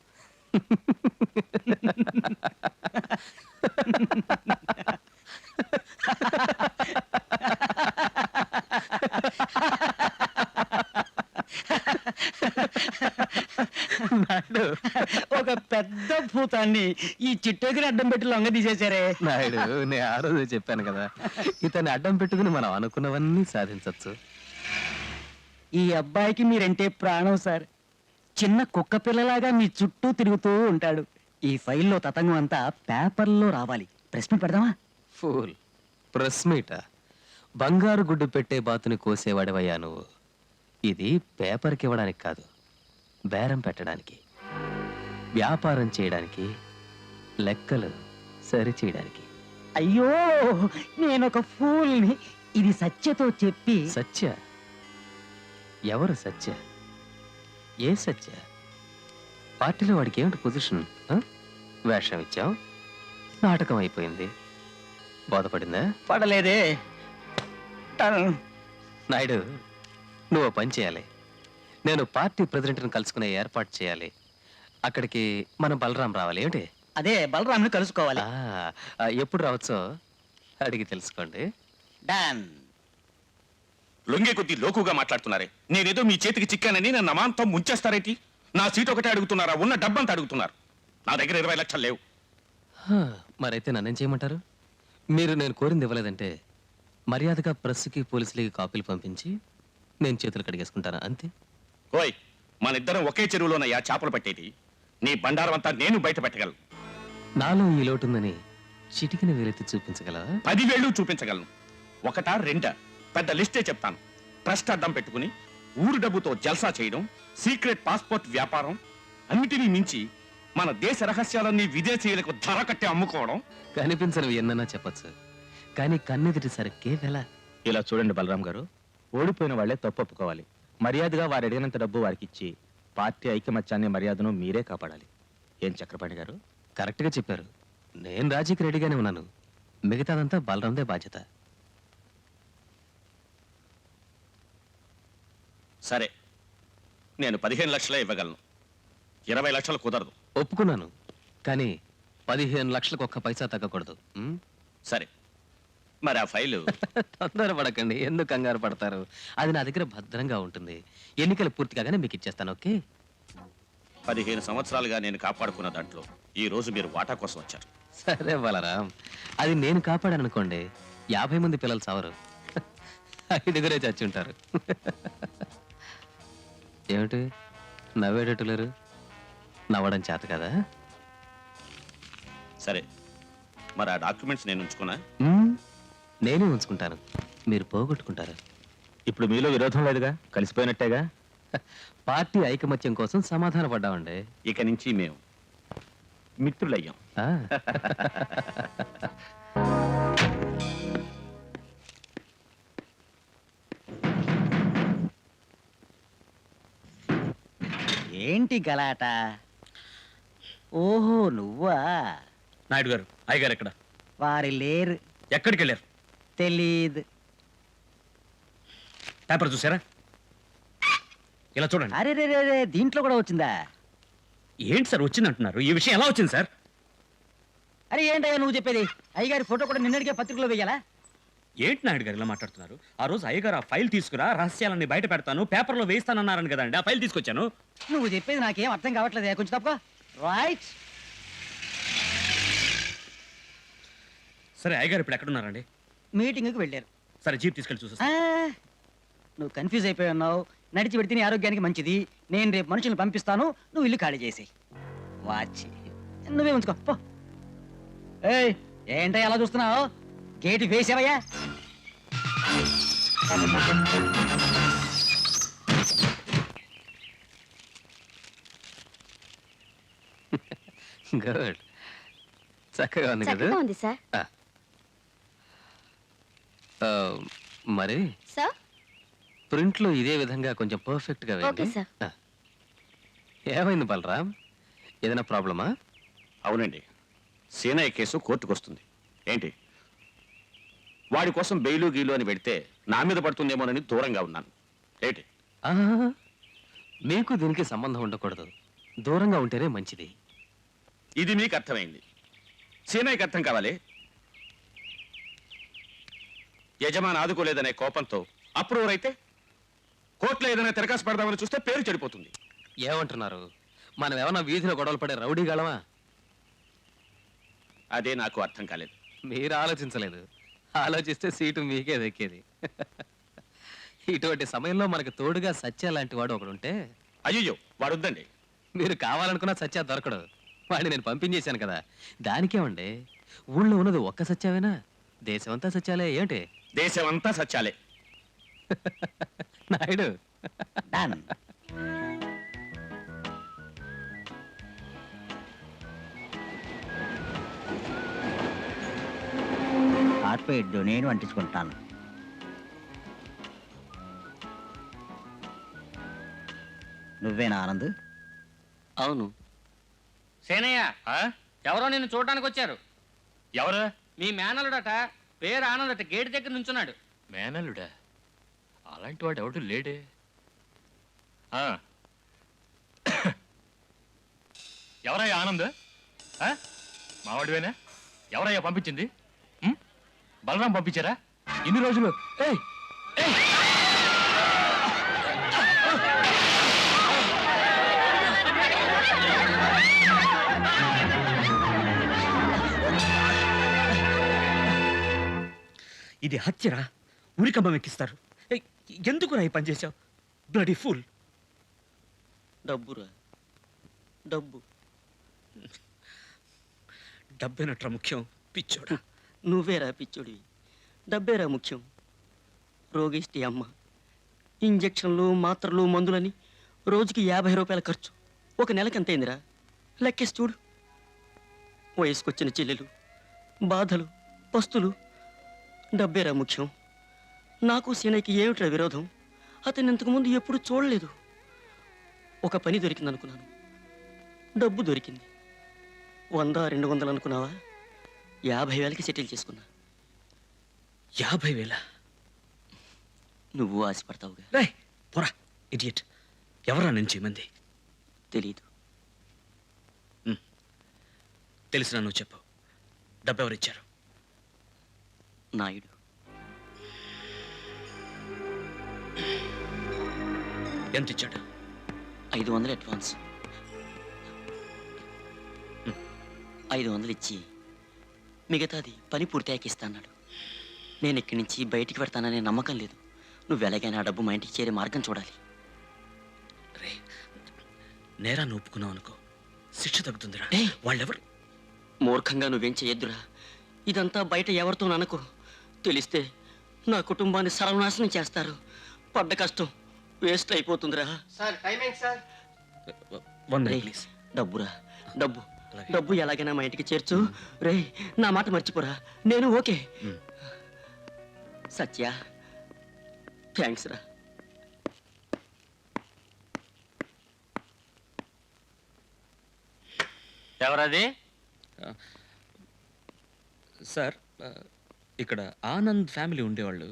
నాయుడు, ఒక పెద్ద భూతాన్ని ఈ చిట్టేకని అడ్డం పెట్టి లొంగ తీసేశారే. నాయుడు, నేను ఆ రోజు చెప్పాను కదా, ఇతన్ని అడ్డం పెట్టుకుని మనం అనుకున్నవన్నీ సాధించవచ్చు. ఈ అబ్బాయికి మీరంటే ప్రాణం సార్. చిన్న కుక్క పిల్లలాగా మీ చుట్టూ తిరుగుతూ ఉంటాడు. ఈ ఫైల్లో తతంగం అంతా పేపర్లో రావాలి. ప్రెస్ మీట్ పెడదామా? ఫూల్, ప్రెస్ మీటా? బంగారు గుడ్డు పెట్టే బాతుని కోసేవాడివయ్యా నువ్వు. ఇది పేపర్కి ఇవ్వడానికి కాదు, బేరం పెట్టడానికి, వ్యాపారం చేయడానికి, లెక్కలు సరి చేయడానికి. అయ్యో, నేనొక ఫూల్ని. ఇది సత్యతో చెప్పి. సత్య? ఎవరు సత్య? ఏ సత్య? పార్టీలో వాడికి ఏమిటి పొజిషన్? వేషం ఇచ్చాం, నాటకం అయిపోయింది. బోధపడిందా? పడలేదే. నాయుడు, నువ్వు పని చేయాలి. నేను పార్టీ ప్రెసిడెంట్ని కలుసుకునే ఏర్పాటు చేయాలి. అక్కడికి మన బలరాం రావాలి. ఏమిటి? అదే, బలరాంని కలుసుకోవాలి. ఎప్పుడు రావచ్చో అడిగి తెలుసుకోండి. డన్. లొంగే కొద్దీ లోకుగా మాట్లాడుతున్నారే. నేనేదో మీ చేతికి చిక్కానని నన్ను అమాంతం ముంచేస్తారేంటి? నా సీట్ ఒకటే అడుగుతున్నారా? ఉన్న డబ్బంతా అడుగుతున్నారు. నా దగ్గర 20 లక్షలు లేవు. మరైతే నన్నేం చేయమంటారు? మీరు నేను కోరింది ఇవ్వలేదంటే మర్యాదగా ప్రెస్కి పోలీసులకి కాపీలు పంపించి నేను చేతులు కడిగేసుకుంటాను, అంతే. ఓయ్, మన ఇద్దరం ఒకే చెరువులోనయ్యా చేపలు పట్టేది. నీ బండారం అంతా నేను బయట పెట్టగలను. నాలో ఈ లోటుందని చిటికిన వేలెత్తి చూపించగలవా? 10 వేళ్ళు చూపించగలను. ఒకటా రెండా? పెద్ద లిస్టే చెప్తాను. ట్రస్ట్ అడ్డం పెట్టుకుని ఊరు డబ్బుతో జల్సా చేయడం, సీక్రెట్ పాస్పోర్ట్ వ్యాపారం, అన్నిటినీ మించి మన దేశ రహస్యాలన్నీ విదేశీయులకు ధర కట్టి అమ్ముకోవడం. కనిపించనివి ఎన్నన్నా చెప్పచ్చు, కానీ కన్నెదిటి సరిగ్గే వెల. ఇలా చూడండి బలరాం గారు, ఓడిపోయిన వాళ్లే తప్పు ఒప్పుకోవాలి. మర్యాదగా వారు అడిగినంత డబ్బు వారికి ఇచ్చి పార్టీ ఐకమత్యాన్ని మర్యాదను మీరే కాపాడాలి. ఏం చక్రపాణి గారు కరెక్ట్గా చెప్పారు. నేను రాజీకి రెడీగానే ఉన్నాను. మిగతాదంతా బలరాందే బాధ్యత. సరే, నేను 15 లక్షలే ఇవ్వగలను. 20 లక్షలు కుదరదు. ఒప్పుకున్నాను, కానీ 15 లక్షలకు ఒక్క పైసా తగ్గకూడదు. సరే, మరి ఆ ఫైలు తొందరపడకండి, ఎందుకు కంగారు పడతారు? అది నా దగ్గర భద్రంగా ఉంటుంది. ఎన్నికలు పూర్తి కాగానే మీకు ఇచ్చేస్తాను. ఓకే? 15 సంవత్సరాలుగా నేను కాపాడుకున్న దాంట్లో ఈ రోజు మీరు వాటా కోసం వచ్చారు. సరే బలరాం, అది నేను కాపాడాను అనుకోండి, 50 మంది పిల్లలు చావరు, 5గురే చచ్చి ఉంటారు. ఏమిటి నవ్వేటట్టు లేరు? నవ్వడం చేత కదా? సరే, మరి ఆ డాక్యుమెంట్స్ నేను ఉంచుకున్నా? నేనే ఉంచుకుంటాను, మీరు పోగొట్టుకుంటారు. ఇప్పుడు మీలో విరోధం లేదుగా, కలిసిపోయినట్టేగా. పార్టీ ఐకమత్యం కోసం సమాధాన పడ్డామండి. ఇక నుంచి మేము మిత్రులయ్యాం. ఏంటి గలాట? ఓహో, నువ్వా? నాయుడు గారు, అయ్యగారు ఎక్కడ? వారి లేరు. ఎక్కడికి వెళ్ళారు? తెలీదు. పేపర్ చూసారా? ఇలా చూడండి. అరే రే రే, దీంట్లో కూడా వచ్చిందా? ఏంటి సార్ వచ్చింది అంటున్నారు? ఈ విషయం ఎలా వచ్చింది సార్? అరే ఏంటయ్యా నువ్వు చెప్పేది? అయ్యగారి ఫోటో కూడా నిన్నటికే పత్రికలో వేయాలా? ఏంటి నాయుడు గారు ఇలా మాట్లాడుతున్నారు? ఆ రోజు అయ్యగారు ఆ ఫైల్ తీసుకురా, రహస్యాలన్నీ బయట పెడతాను, పేపర్లో వేస్తానన్నారని కదండి. ఆ ఫైల్ తీసుకొచ్చాను. నువ్వు చెప్పేది నాకేం అర్థం కావట్లేదు. కొంచెం తప్ప. రైట్. సరే, అయ్యగారు ఇప్పుడు ఎక్కడున్నారండి? మీటింగ్కి వెళ్ళారు. సరే, జీప్ తీసుకెళ్ళి చూసా. నువ్వు కన్ఫ్యూజ్ అయిపోయి ఉన్నావు. నడిచి పెడితే నీ ఆరోగ్యానికి మంచిది. నేను రేపు మనుషులను పంపిస్తాను, నువ్వు ఇల్లు ఖాళీ చేసి వాచి నువ్వే ఉంచుకో పో. ఏయ్, ఏంటో అలా చూస్తున్నావు? గేటు వేసావయ్యా? గుడ్, చక్కగా ఉంది కదా? చక్కగా ఉంది సార్. మరి సార్ ప్రింట్లో ఇదే విధంగా కొంచెం పర్ఫెక్ట్ గా ఓకే వేయండి. సార్. ఏమైంది బలరాం, ఏదైనా ప్రాబ్లమా? అవునండి, సీనయ్య కేసు కోర్టుకు వస్తుంది. ఏంటి, వాడి కోసం బెయిలు గీలు అని పెడితే నా మీద పడుతుందేమోనని దూరంగా ఉన్నాను. ఏంటి? మీకు దీనికి సంబంధం ఉండకూడదు, దూరంగా ఉంటేనే మంచిది. ఇది మీకు అర్థమైంది, సీనయ్యకి అర్థం కావాలి. యజమాని ఆదుకోలేదనే కోపంతో అప్రూవర్ అయితే కోర్టులో ఏదైనా తిరకాసు పెడదామని చూస్తే పేరు చెడిపోతుంది. ఏమంటున్నారు? మనం ఏమన్నా వీధిలో గొడవలు పడే రౌడీగాళమా? అదే నాకు అర్థం కాలేదు. మీరు ఆలోచించలేదు, ఆలోచిస్తే సీటు మీకే దక్కేది. ఇటువంటి సమయంలో మనకు తోడుగా సత్య లాంటి వాడు ఒకడుంటే. అయ్యో, వాడొద్దండి. మీరు కావాలనుకున్న సత్య దొరకడు, వాడిని నేను పంపించేశాను కదా. దానికేమండి, ఊళ్ళో ఉన్నది ఒక్క సత్యావేనా? దేశమంతా సత్యాలే. ఏంటి? దేశమంతా సత్యాలే. నాయుడు, ఆర్పేడ్డు నేను అంటించుకుంటాను. నువ్వేనా ఆనంద్? అవును. సేనయ్య, ఎవరో నిన్ను చూడడానికి వచ్చారు. ఎవరు? మీ మేనలుడట, పేరు ఆనందట, గేటు దగ్గర నుంచున్నాడు. మేనలుడా? అలాంటి వాడు ఎవడు లేడే. ఎవరయ్యా ఆనంద్? మావాడివేనా? ఎవరయ్యా పంపించింది? బలరాం పంపించారా? ఇన్ని రోజులు ఇది హత్యరా? ఉరికంబం ఎక్కిస్తారు. ఎందుకు రా ఈ పని చేశావు? Bloody full. డబ్బురా, డబ్బు. డబ్బేనట్రా ముఖ్యం, పిచ్చోడా. నువ్వేరా పిచ్చోడివి. డబ్బేరా ముఖ్యం. రోగిష్టి అమ్మ, ఇంజక్షన్లు, మాత్రలు, మందులని రోజుకి 50 రూపాయల ఖర్చు. ఒక నెలకి ఎంతైందిరా? లెక్కేసి చూడు. వయసుకొచ్చిన చెల్లెలు, బాధలు, పస్తులు. డబ్బేరా ముఖ్యం. నాకు సీనయ్యకి ఏమిట్రా విరోధం? అతన్ని ఇంతకుముందు ఎప్పుడు చూడలేదు. ఒక పని దొరికింది అనుకున్నాను, డబ్బు దొరికింది. 100-200 అనుకున్నావా? 50,000కి సెటిల్ చేసుకున్నా. 50,000? నువ్వు ఆశపడతావుగా. రే పోరా ఇడియట్. ఎవరా నుంచి మంది? తెలీదు. తెలిసినా నువ్వు చెప్పు. డబ్బు ఎవరిచ్చారు? నాయుడు. ఎంత ఇచ్చాడు? 500 అడ్వాన్స్. 500 ఇచ్చి మిగతాది పని పూర్తయ్యాక ఇస్తాన్నాడు. నేను ఇక్కడి నుంచి బయటికి పెడతాననే నమ్మకం లేదు. నువ్వు ఎలాగైనా ఆ డబ్బు మా ఇంటికి చేరే మార్గం చూడాలి. రే నేరాన్ని ఒప్పుకున్నావు అనుకో, శిక్ష తగ్గుతుందిరా. వాళ్ళెవరు? మూర్ఖంగా నువ్వేం చెయ్యొద్దురా. ఇదంతా బయట ఎవరితో అనుకో. తెలిస్తే నా కుటుంబాన్ని సర్వనాశనం చేస్తారు. పడ్డ కష్టం వేస్ట్ అయిపోతుందిరా. సార్ టైం ఏంటి సార్? ప్లీజ్. డబ్బురా, డబ్బు డబ్బు ఎలాగైనా మా ఇంటికి చేర్చు. రే నా మాట మర్చిపోరా. నేను ఓకే. సత్య థ్యాంక్స్ రా. ఎవరది? సార్ ఇక్కడ ఆనంద్ ఫ్యామిలీ ఉండేవాళ్ళు.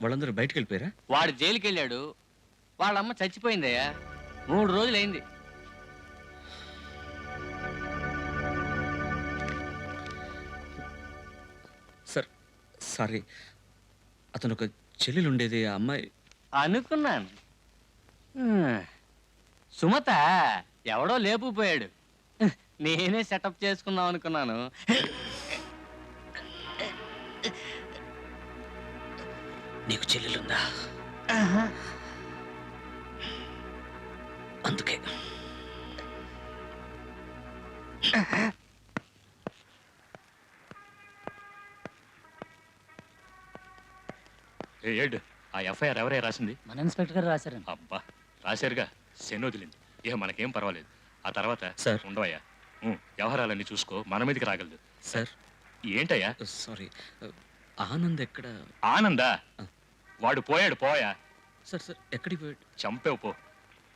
వాళ్ళందరూ బయటికి వెళ్ళిపోయారా? వాడు జైలుకి వెళ్ళాడు. వాళ్ళమ్మ చచ్చిపోయిందయ్యా. 3 రోజులైంది. సార్ సారీ, అతను ఒక చెల్లెలు ఉండేది. ఆ అమ్మాయి అనుకున్నాను. సుమత ఎవడో లేపుపోయాడు. నేనే సెటప్ చేసుకుందాం అనుకున్నాను. నీకు చెల్లెలుందా? అందుకే ఏడు ఆ ఎఫ్ఐఆర్ ఎవరే రాసింది? మన ఇన్స్పెక్టర్ గారు రాశారండి. అబ్బా రాశారుగా, శని వదిలింది. ఇక మనకేం పర్వాలేదు. ఆ తర్వాత సార్ ఉండవయ్యా, వ్యవహారాలన్నీ చూసుకో, మన మీదకి రాగలదు. సార్ ఏంటయ్యా? సారీ, ఆనంద్ ఎక్కడ? ఆనందా? వాడు పోయాడు. పోయా సార్ సార్ ఎక్కడికి పోయాడు? చంపేవు పో.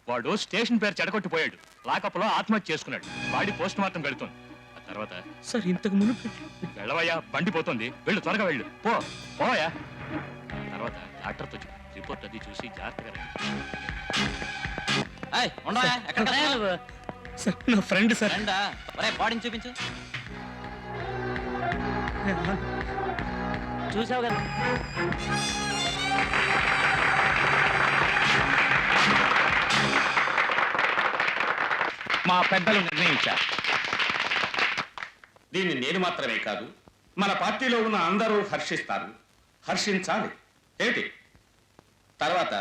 వాడు స్టేషన్ పేరు చెడగొట్టిపోయాడు. లాకప్లో ఆత్మహత్య చేసుకున్నాడు. వాడి పోస్ట్ మార్టం వెళుతుంది. ఆ తర్వాత సార్ ఇంతకు మునుపు వెళ్ళవయ్యా, బండి పోతుంది. వెళ్ళు, త్వరగా వెళ్ళు. పోయా. తర్వాత డాక్టర్తో రిపోర్ట్ అది చూసి జాగ్రత్తగా సార్ నా ఫ్రెండ్ సార్. బాడీని చూపించు. చూసావు కదా. మా పెద్దలు నిర్ణయించారు. దీన్ని నేను మాత్రమే కాదు, మన పార్టీలో ఉన్న అందరూ హర్షిస్తారు. హర్షించాలి. ఏమిటి? తర్వాత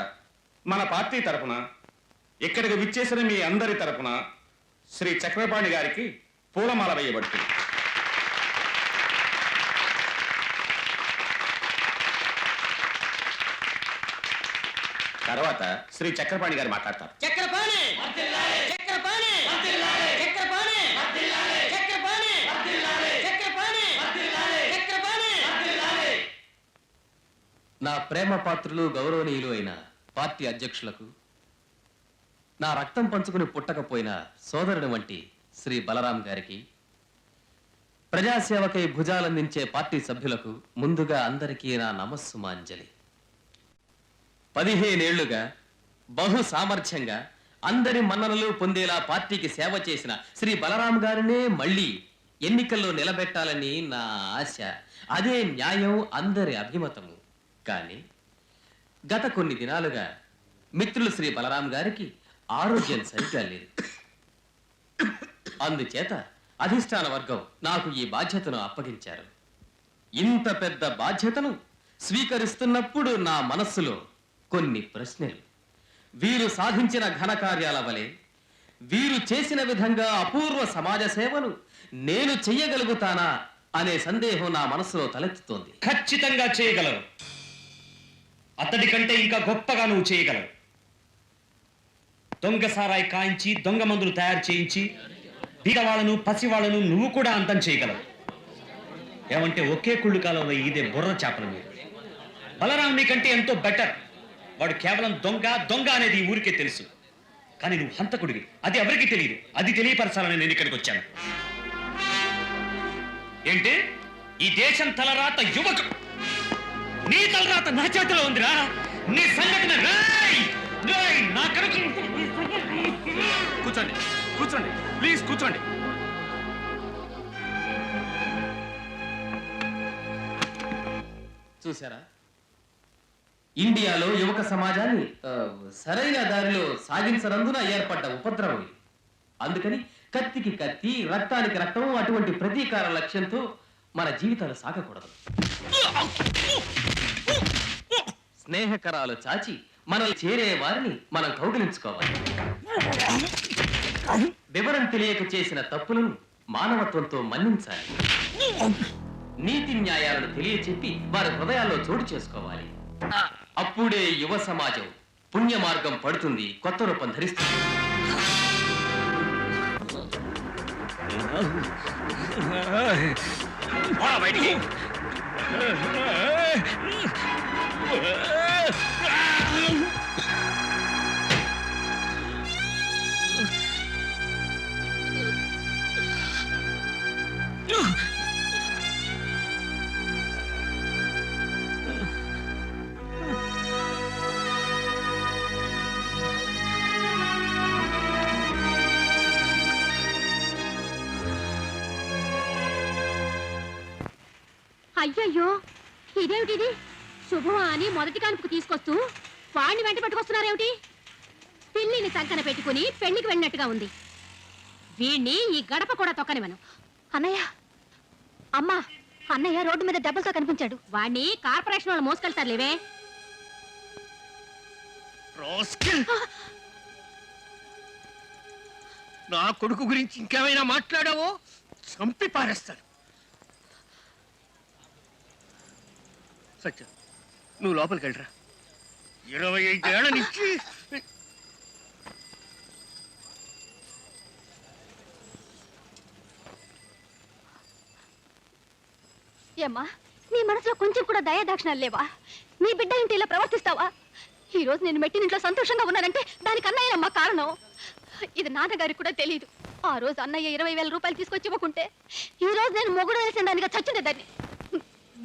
మన పార్టీ తరపున ఇక్కడికి విచ్చేసిన మీ అందరి తరపున శ్రీ చక్రపాణి గారికి పూలమాల వేయబడుతుంది. తర్వాత శ్రీ చక్రపాణి గారు మాట్లాడతారు. చక్రపాణి చక్రపాణి చక్రపాణి చక్రపాణి చక్రపాణి చక్రపాణి. నా ప్రేమ పాత్రులు గౌరవనీయులు అయిన పార్టీ అధ్యక్షులకు, నా రక్తం పంచుకుని పుట్టకపోయిన సోదరుడు వంటి శ్రీ బలరాం గారికి, ప్రజాసేవకై భుజాలందించే పార్టీ సభ్యులకు ముందుగా అందరికీ నా నమస్సుమాంజలి. 15 ఏళ్లుగా బహు సామర్థ్యంగా అందరి మన్ననలు పొందేలా పార్టీకి సేవ చేసిన శ్రీ బలరాం గారినే మళ్ళీ ఎన్నికల్లో నిలబెట్టాలని నా ఆశ. అదే న్యాయం, అందరి అభిమతము. కానీ గత కొన్ని దినాలుగా మిత్రులు శ్రీ బలరాం గారికి ఆరోగ్యం సరిగ్గా లేదు. అందుచేత అధిష్టాన వర్గం నాకు ఈ బాధ్యతను అప్పగించారు. ఇంత పెద్ద బాధ్యతను స్వీకరిస్తున్నప్పుడు నా మనస్సులో కొన్ని ప్రశ్నలు. వీరు సాధించిన ఘనకార్యాల వలె వీరు చేసిన విధంగా అపూర్వ సమాజ సేవను నేను చెయ్యగలుగుతానా అనే సందేహం నా మనసులో తలెత్తుతోంది. ఖచ్చితంగా చేయగలవు. అతడి కంటే ఇంకా గొప్పగా నువ్వు చేయగలవు. దొంగ సారాయి కాయించి దొంగ మందులు తయారు చేయించి బీదవాళ్లను పసివాళ్లను నువ్వు కూడా అంతం చేయగలవు. ఏమంటే ఒకే కుళ్ళు కాలంలో ఇదే బుర్ర చేపల మీద. బలరాం నీకంటే ఎంతో బెటర్. వాడు కేవలం దొంగ దొంగ అనేది ఈ ఊరికే తెలుసు. కానీ నువ్వు హంతకుడివి. అది ఎవరికి తెలియదు. అది తెలియపరచాలని నేను ఇక్కడికి వచ్చాను. ఏంటి ఈ దేశం తలరాత యువకు, నీ తలరాత నా చేతిలో ఉందిరా. నీ సంఘటన నా కనుక. కూర్చోండి కూర్చోండి ప్లీజ్ కూర్చోండి. చూసారా, ఇండియాలో యువక సమాజాన్ని సరైన దారిలో సాగించనందున ఏర్పడ్డ ఉపద్రవం ఇది. అందుకని కత్తికి కత్తి, రక్తానికి రక్తం, అటువంటి ప్రతీకార లక్ష్యంతో మన జీవితాలు సాగకూడదు. స్నేహకరాలు చాచి మనల్ని చేరే వారిని మనం కౌగిలించుకోవాలి. వివరం తెలియక చేసిన తప్పులను మానవత్వంతో మన్నించాలి. నీతి న్యాయాలను తెలియచెప్పి వారి హృదయాల్లో చోటు చేసుకోవాలి. అప్పుడే యువ సమాజం పుణ్య మార్గం పడుతుంది, కొత్త రూపం ధరిస్తుంది. బయటికి అయ్యయ్యో, ఇదేమిటిది? శుభం అని మొదటి కానుపుకు తీసుకొస్తూ వాడిని వెంట పెట్టుకొస్తున్నారేమిటి? పిల్లిని సంకన పెట్టుకుని పెళ్లికి వెళ్ళినట్టుగా ఉంది. వీణ్ణి ఈ గడప కూడా తొక్కనివను. అన్నయ్య, అమ్మా, అన్నయ్య రోడ్డు మీద దెబ్బలతో కనిపించాడు. వాణ్ణి కార్పొరేషన్ వాళ్ళు మోసుకెళ్తారులేవే. నా కొడుకు గురించి ఇంకేమైనా మాట్లాడావో చంపి పారేస్తాను. సత్య, నువ్వు లోపలికి వెళ్ళరా. 25 ఏళ్ల నుంచి ఏమ్మా, నీ మనసులో కొంచెం కూడా దయాదాక్షిణాలు లేవా? నీ బిడ్డ ఇంటి ఇలా ప్రవర్తిస్తావా? ఈ రోజు నేను మెట్టినింట్లో సంతోషంగా ఉన్నానంటే దానికి అన్నయ్యనమ్మా కారణం. ఇది నాన్నగారికి కూడా తెలియదు. ఆ రోజు అన్నయ్య 20,000 రూపాయలు తీసుకొచ్చి ఇవ్వకుంటే ఈ రోజు నేను మొగుడు వేసిన దానిగా చచ్చిందేదాన్ని.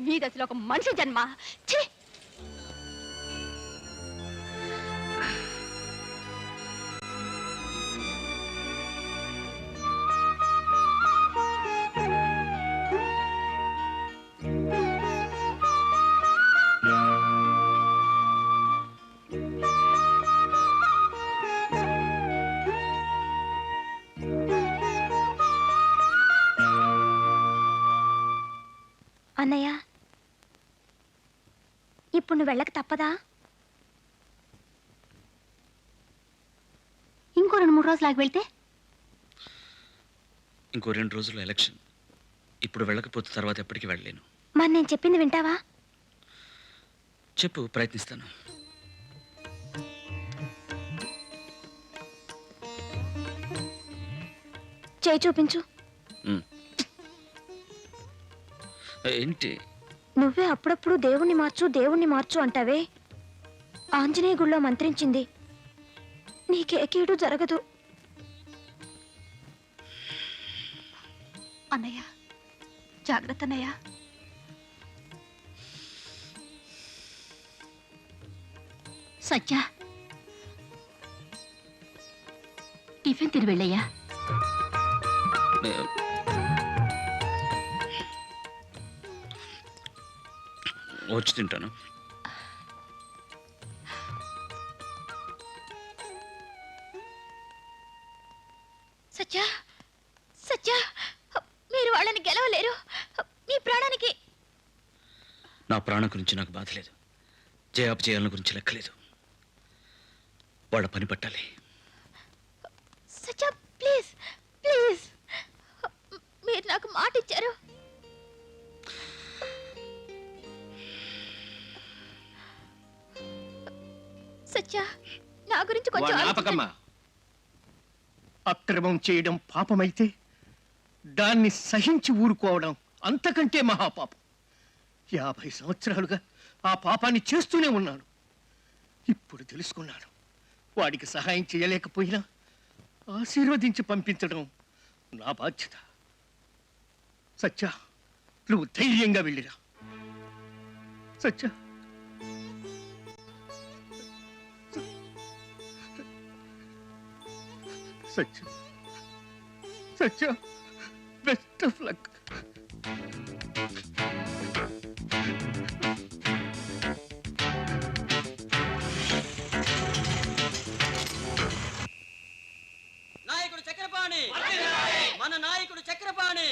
మీ దశలో ఒక మనిషి జన్మ. ఛీ! అన్నయ్య, ఇప్పుడు నువ్వు వెళ్ళక తప్పదా? ఇంకో 2-3 రోజులాగి వెళ్తే? ఇంకో 2 రోజులు ఎలక్షన్. ఇప్పుడు వెళ్ళకపోతే తర్వాత ఎప్పటికీ వెళ్ళలేను. మరి నేను చెప్పింది వింటావా? చెప్పు, ప్రయత్నిస్తాను. చేయి చూపించు. ఏంటి? నువ్వే అప్పుడప్పుడు దేవుణ్ణి మార్చు అంటావే. ఆంజనేయ గుళ్ళో మంత్రించింది. నీకే కీడు జరగదు. అన్నయ్య, జాగ్రత్త అన్నయ్య. సత్య, టిఫిన్ తిని వెళ్ళయ్యా. వచ్చి తింటాను. సత్య, సత్య, మీరు వాళ్ళని గెలవలేరు. మీ ప్రాణానికి. నా ప్రాణం గురించి నాకు బాధ లేదు. జయాపజయాల గురించి లెక్కలేదు. వాళ్ళ పని పట్టాలి. సత్య, ప్లీజ్ ప్లీజ్, మీరు నాకు మాట ఇచ్చారు. సత్య, నా గురించి కొంచెం ఆపకమ్మా. అక్రమం చేయడం పాపమైతే దాన్ని సహించి ఊరుకోవడం అంతకంటే మహాపాపం. 50 సంవత్సరాలుగా ఆ పాపాన్ని చేస్తూనే ఉన్నాను. ఇప్పుడు తెలుసుకున్నాను. వాడికి సహాయం చేయలేకపోయినా ఆశీర్వదించి పంపించడం నా బాధ్యత. సత్య, నువ్వు ధైర్యంగా వెళ్ళిరా. సత్య, సత్య, సత్య, బెస్ట్ ఆఫ్ లక్. నాయకుడు చక్రపాణి, మన నాయకుడు చక్రపాణి,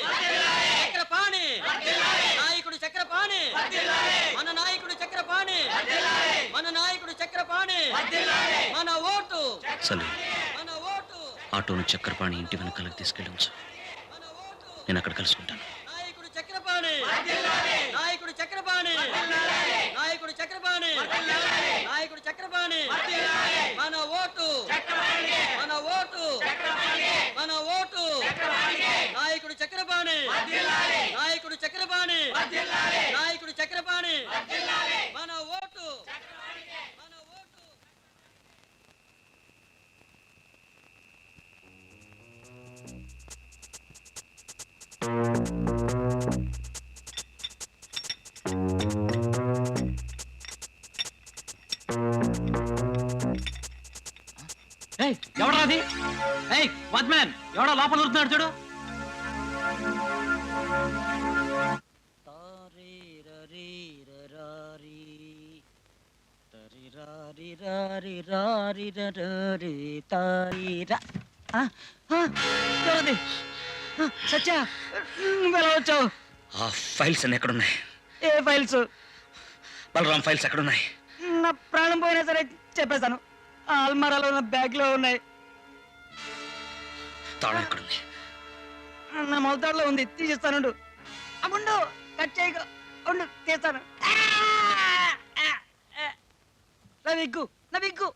చక్రపాణి, నాయకుడు చక్రపాణి, మన నాయకుడు చక్రపాణి, మన నాయకుడు చక్రపాణి, మన ఓటు, సరే, మన ఓటు. ఆటోను చక్రపాణి ఇంటి వెనకాలకు తీసుకెళ్ళి నేను అక్కడ కలుసుకుంటాను. నాయకుడు చక్రపాణి, నాయకుడు చక్రపాణి, నాయకుడు చక్రపాణి, నాయకుడు చక్రపాణి, మన ఓటు, మన ఓటు, మన ఓటు. నాయకుడు చక్రపాణి, నాయకుడు చక్రపాణి, నాయకుడు చక్రపాణి, మన ఓటు, మన ఓటు. ఎవడా అది? వాచ్మ్యాన్, ఎవడో లోపల దొరుకుతున్నాడు చూడు. సత్య, నువ్వెలా వచ్చావు? ఆ ఫైల్స్ అన్ని ఎక్కడున్నాయి? ఏ ఫైల్స్? బలరాం ఫైల్స్ ఎక్కడున్నాయి? నా ప్రాణం పోయినా సరే చెప్పేస్తాను. ఆ అల్మారాలో నా బ్యాగ్ లో ఉన్నాయి. తాళం ఎక్కడుంది? నా మొలతాడులో ఉంది, తీసిస్తాను. అమ్ముండు, కట్ చేయకు, ఉండు, తీస్తాను. నా విగ్గు, నా విగ్గు.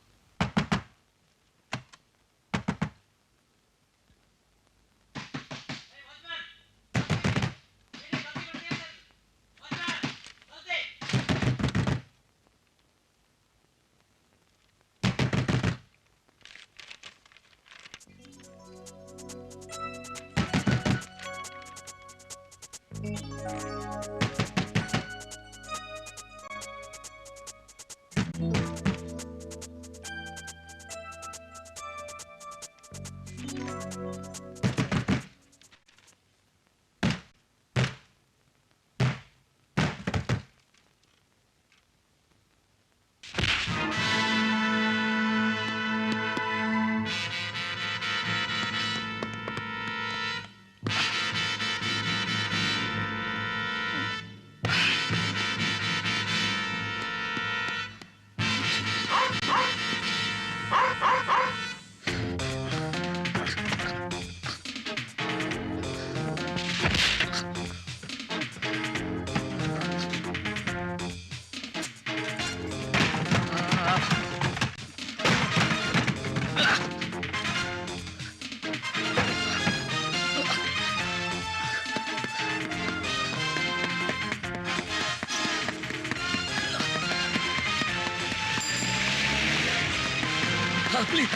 Please.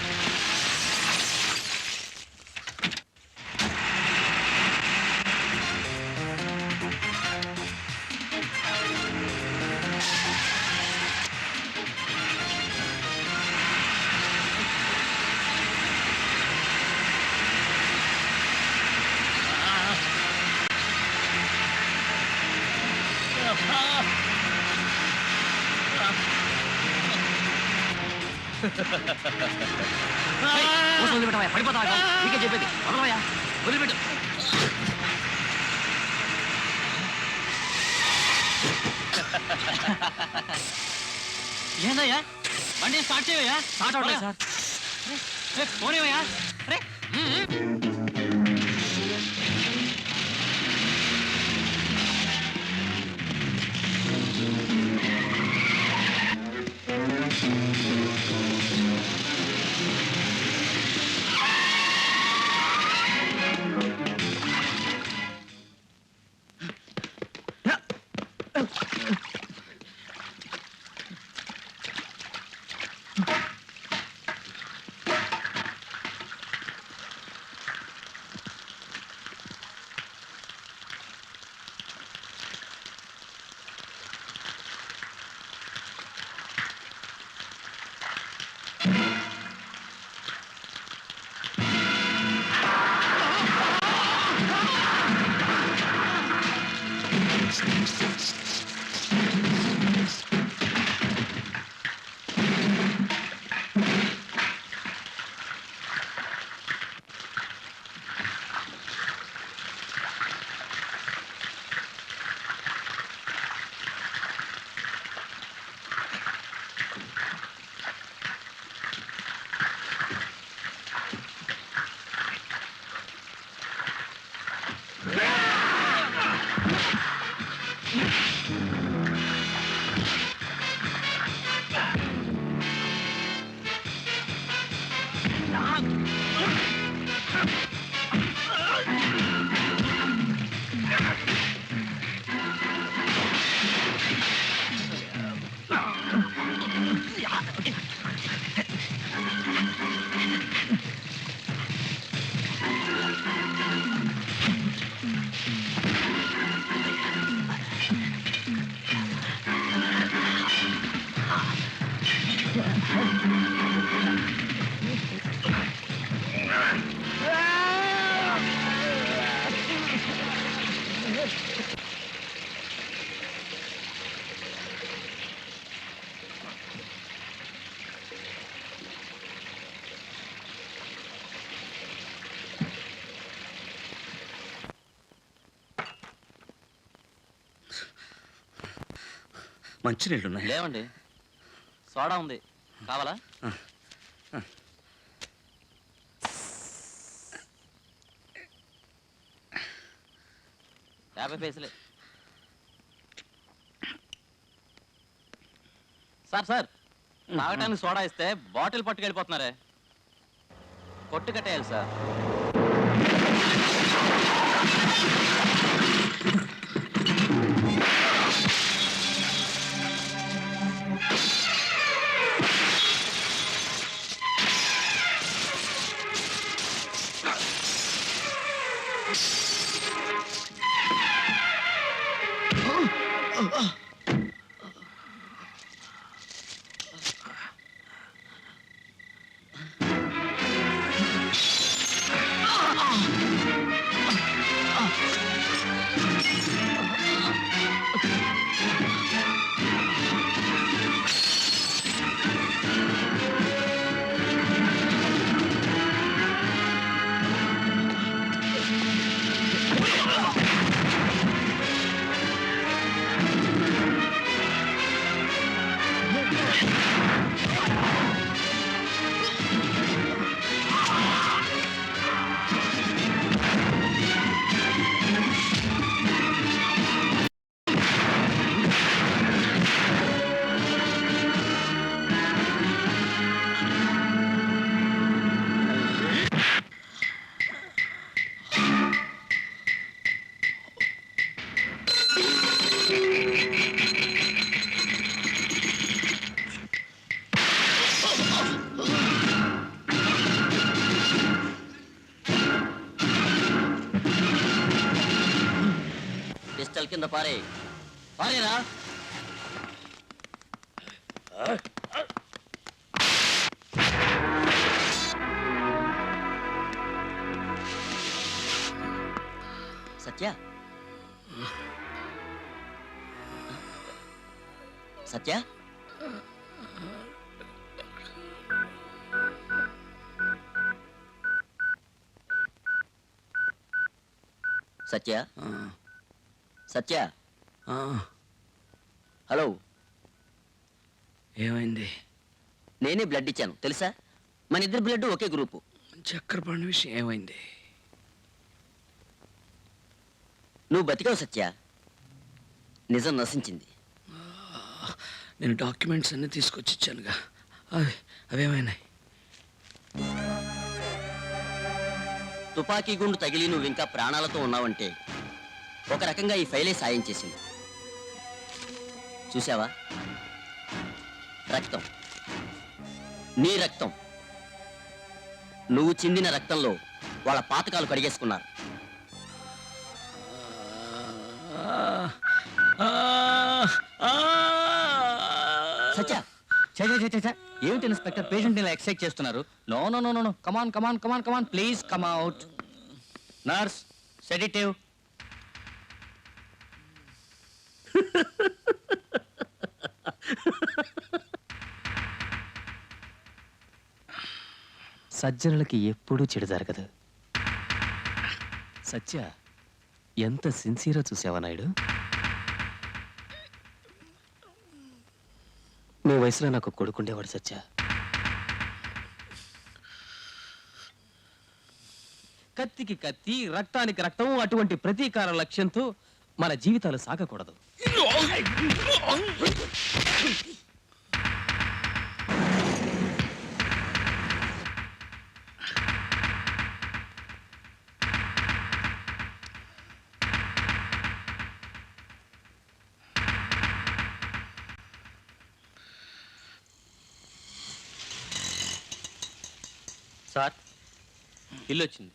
పడిపోతావా? నీకే చెప్పేది, వదలవయ్యా, వదిలిపెట్టు. ఏందయ్యా, బండి స్టార్ట్ చేయవయ్యా. స్టార్ట్ అవట్లేదు సార్. పోనేవయ్యా. రే మంచినీళ్ళు ఉన్నాయి. లేవండి, సోడా ఉంది, కావాలా? 50 పైసలే. సార్ తాగటానికి సోడా ఇస్తే బాటిల్ పట్టుకెళ్ళిపోతున్నారే, కొట్టు కట్టేయాలి సార్. కింద పారే పారేరా. సత్య సత్య సత్య సత్య హలో, ఏమైంది? నేనే బ్లడ్ ఇచ్చాను తెలుసా? మన ఇద్దరు బ్లడ్ ఒకే గ్రూపు. చక్కెరపాణి విషయం ఏమైంది? నువ్వు బతికావు సత్య, నిజం నశించింది. నేను డాక్యుమెంట్స్ అన్ని తీసుకొచ్చి ఇచ్చానుగా, అవేమైనాయి? తుపాకీ గుండు తగిలి నువ్వు ఇంకా ప్రాణాలతో ఉన్నావంటే ఒక రకంగా ఈ ఫైలే సాయం చేసింది. చూసావా, రక్తం, నీ రక్తం, నువ్వు చిందిన రక్తంలో వాళ్ళ పాతకాలు కడిగేసుకున్నారు. సత్య ఏమిటి ఇన్స్పెక్టర్ పేషెంట్ ఇలా ఎక్సైట్ చేస్తున్నారు? No no no no, come on come on come on come on, please come out. Nurse, sedative. సజ్జనులకి ఎప్పుడూ చెడు జరగదు. సత్య ఎంత సిన్సియరో చూసావా నాయుడు? నీ వయసులో నాకు కొడుకుండేవాడు సత్య. కత్తికి కత్తి, రక్తానికి రక్తం, అటువంటి ప్రతీకార లక్ష్యంతో మన జీవితాలు సాగకూడదు. సార్ ఇల్లు వచ్చింది.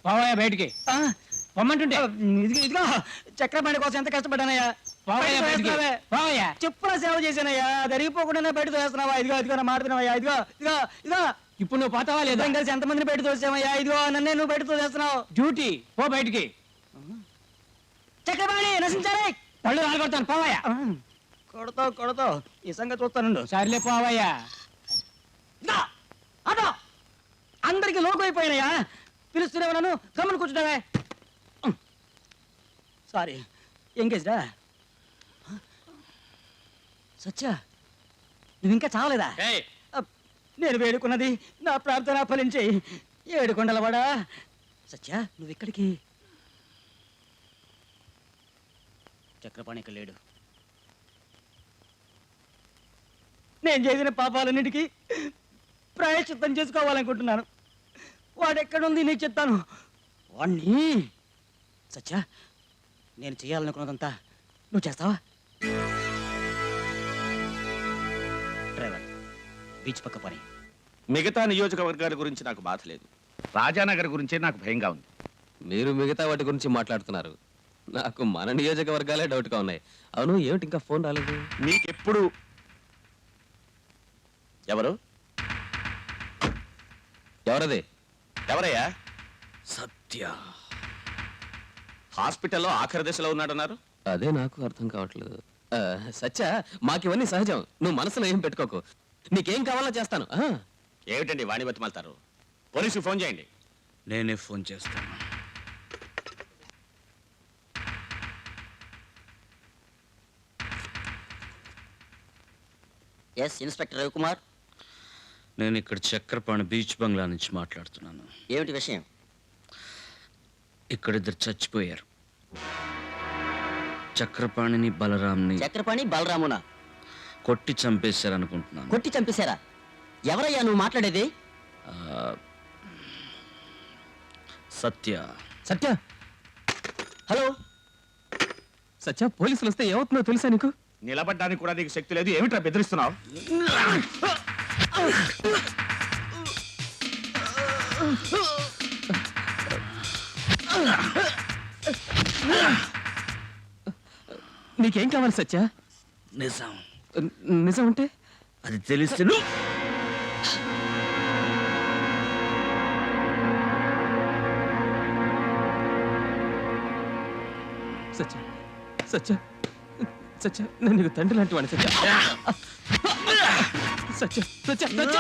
పోవయ్యా బయటికి పొమ్మంటుంటే ఇదిగో చక్రపాణి కోసం ఎంత కష్టపడ్డానయ్యా. పోవయ్యా చెప్పున సేవ చేశానయ్యా, అది అరిగిపోకుండా బయట తోస్తున్నావా? ఇదిగో ఇదిగో నా మాట వినవయ్యా. ఇదిగో ఇదిగో ఇదిగో ఇప్పుడు నువ్వు పోతావా లేదా? కలిసి ఎంతమందిని బయట తోసావయ్యా? ఇదిగో నన్నే నువ్వు బయట తోసేస్తున్నావు. డ్యూటీ పో బయటికి. చక్రపాణి నశించాలి. పళ్ళు రాలగొడతాను పోవయ్యా. కొడతావు కొడతావు ఈ సంగతి చూస్తాను. సర్లే పోవయ్యా. అదో అందరికి లోకు అయిపోయినాయా? పిలుస్తూనే ఉన్నాను, గమని కూర్చుంటావే. సారీ ఎంగేజ్డా? సత్య నువ్వు ఇంకా చావలేదా? నేను వేడుకున్నది నా ప్రార్థన ఫలించేయి. ఏడుకొండలవాడా సత్య, నువ్వు ఇక్కడికి? చక్రపాణి ఇక్కడ లేడు. నేను చేసిన పాపాలన్నిటికీ ప్రాయశ్చిత్తం చేసుకోవాలనుకుంటున్నాను. వాడెక్కడుంది నీకు చెప్తాను. వాణ్ణి సత్య, నేను చేయాలనుకున్నదంతా నువ్వు చేస్తావా? డ్రైవర్, బీచ్ పక్క పని. మిగతా నియోజకవర్గాల గురించి నాకు బాధ లేదు, రాజానగర్ గురించే నాకు భయంగా ఉంది. మీరు మిగతా వాటి గురించి మాట్లాడుతున్నారు, నాకు మన నియోజకవర్గాలే డౌట్గా ఉన్నాయి. అవును, ఏమిటి ఇంకా ఫోన్ రాలేదు? మీకెప్పుడు ఎవరు? ఎవరది? ఎవరయ్యా? సత్య. హాస్పిటల్లో ఆఖరి దశలో ఉన్నాడన్నారు. అదే నాకు అర్థం కావట్లేదు. సత్య, మాకివన్నీ సహజం, నువ్వు మనసులో ఏం పెట్టుకోకు. నీకేం కావాలో చేస్తాను. ఏమిటండి వాణి బతిమాలతారు? పోలీసుకు ఫోన్ చేయండి. నేనే ఫోన్ చేస్తాను. Yes inspector Ravikumar. నేను ఇక్కడ చక్రపాణి బీచ్ బంగ్లా నుంచి మాట్లాడుతున్నాను. ఏమిటి విషయం? ఇక్కడ ఇద్దరు చచ్చిపోయారు. చక్రపాణిని బలరాంని. చక్రపాణి బలరామునా? కొట్టి చంపేశారనుకుంటున్నాను. కొట్టి చంపేశారా? ఎవరయ్యా నువ్వు మాట్లాడేది? సత్య. సత్య, హలో సత్య, పోలీసులు వస్తే ఏమవుతుందో తెలుసా నీకు? నిలబడ్డానికి కూడా నీకు శక్తి లేదు. ఏమిట్రా బెదిరిస్తున్నావు? నీకేం కావాలి సత్య? నిజం. నిజం అంటే? అది తెలిస్తే సత్య, సత్య, సత్య, నేను నీకు తండ్రి లాంటి వాడిని సత్య. సత్య, సత్య, సత్య.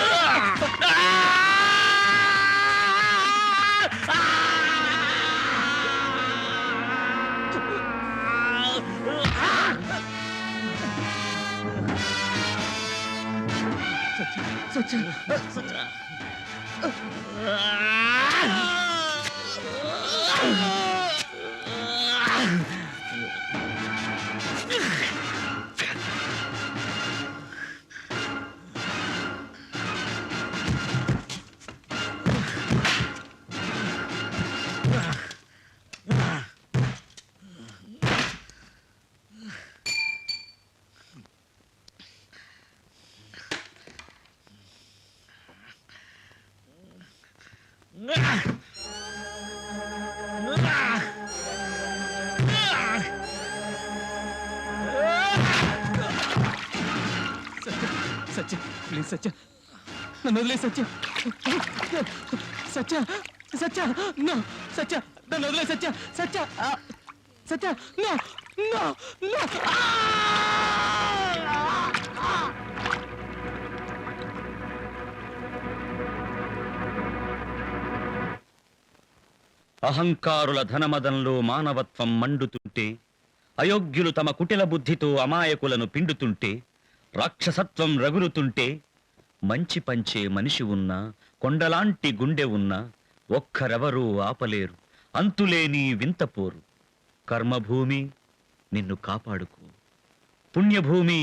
సత్య, సత్య. సత్య, ప్లీజ్ సత్య, నన్ను వదిలే సత్య. సత్య, సత్య, నో సత్య, నన్ను వదిలే సత్య. సత్య, సత్య, నో, నో, నో. అహంకారుల ధనమదంలో మానవత్వం మండుతుంటే, అయోగ్యులు తమ కుటిల బుద్ధితో అమాయకులను పిండుతుంటే, రాక్షసత్వం రగులుతుంటే, మంచి పంచే మనిషి ఉన్నా, కొండలాంటి గుండె ఉన్నా, ఒక్కరెవరూ ఆపలేరు అంతులేని వింతపోరు. కర్మభూమి నిన్ను కాపాడుకో, పుణ్యభూమి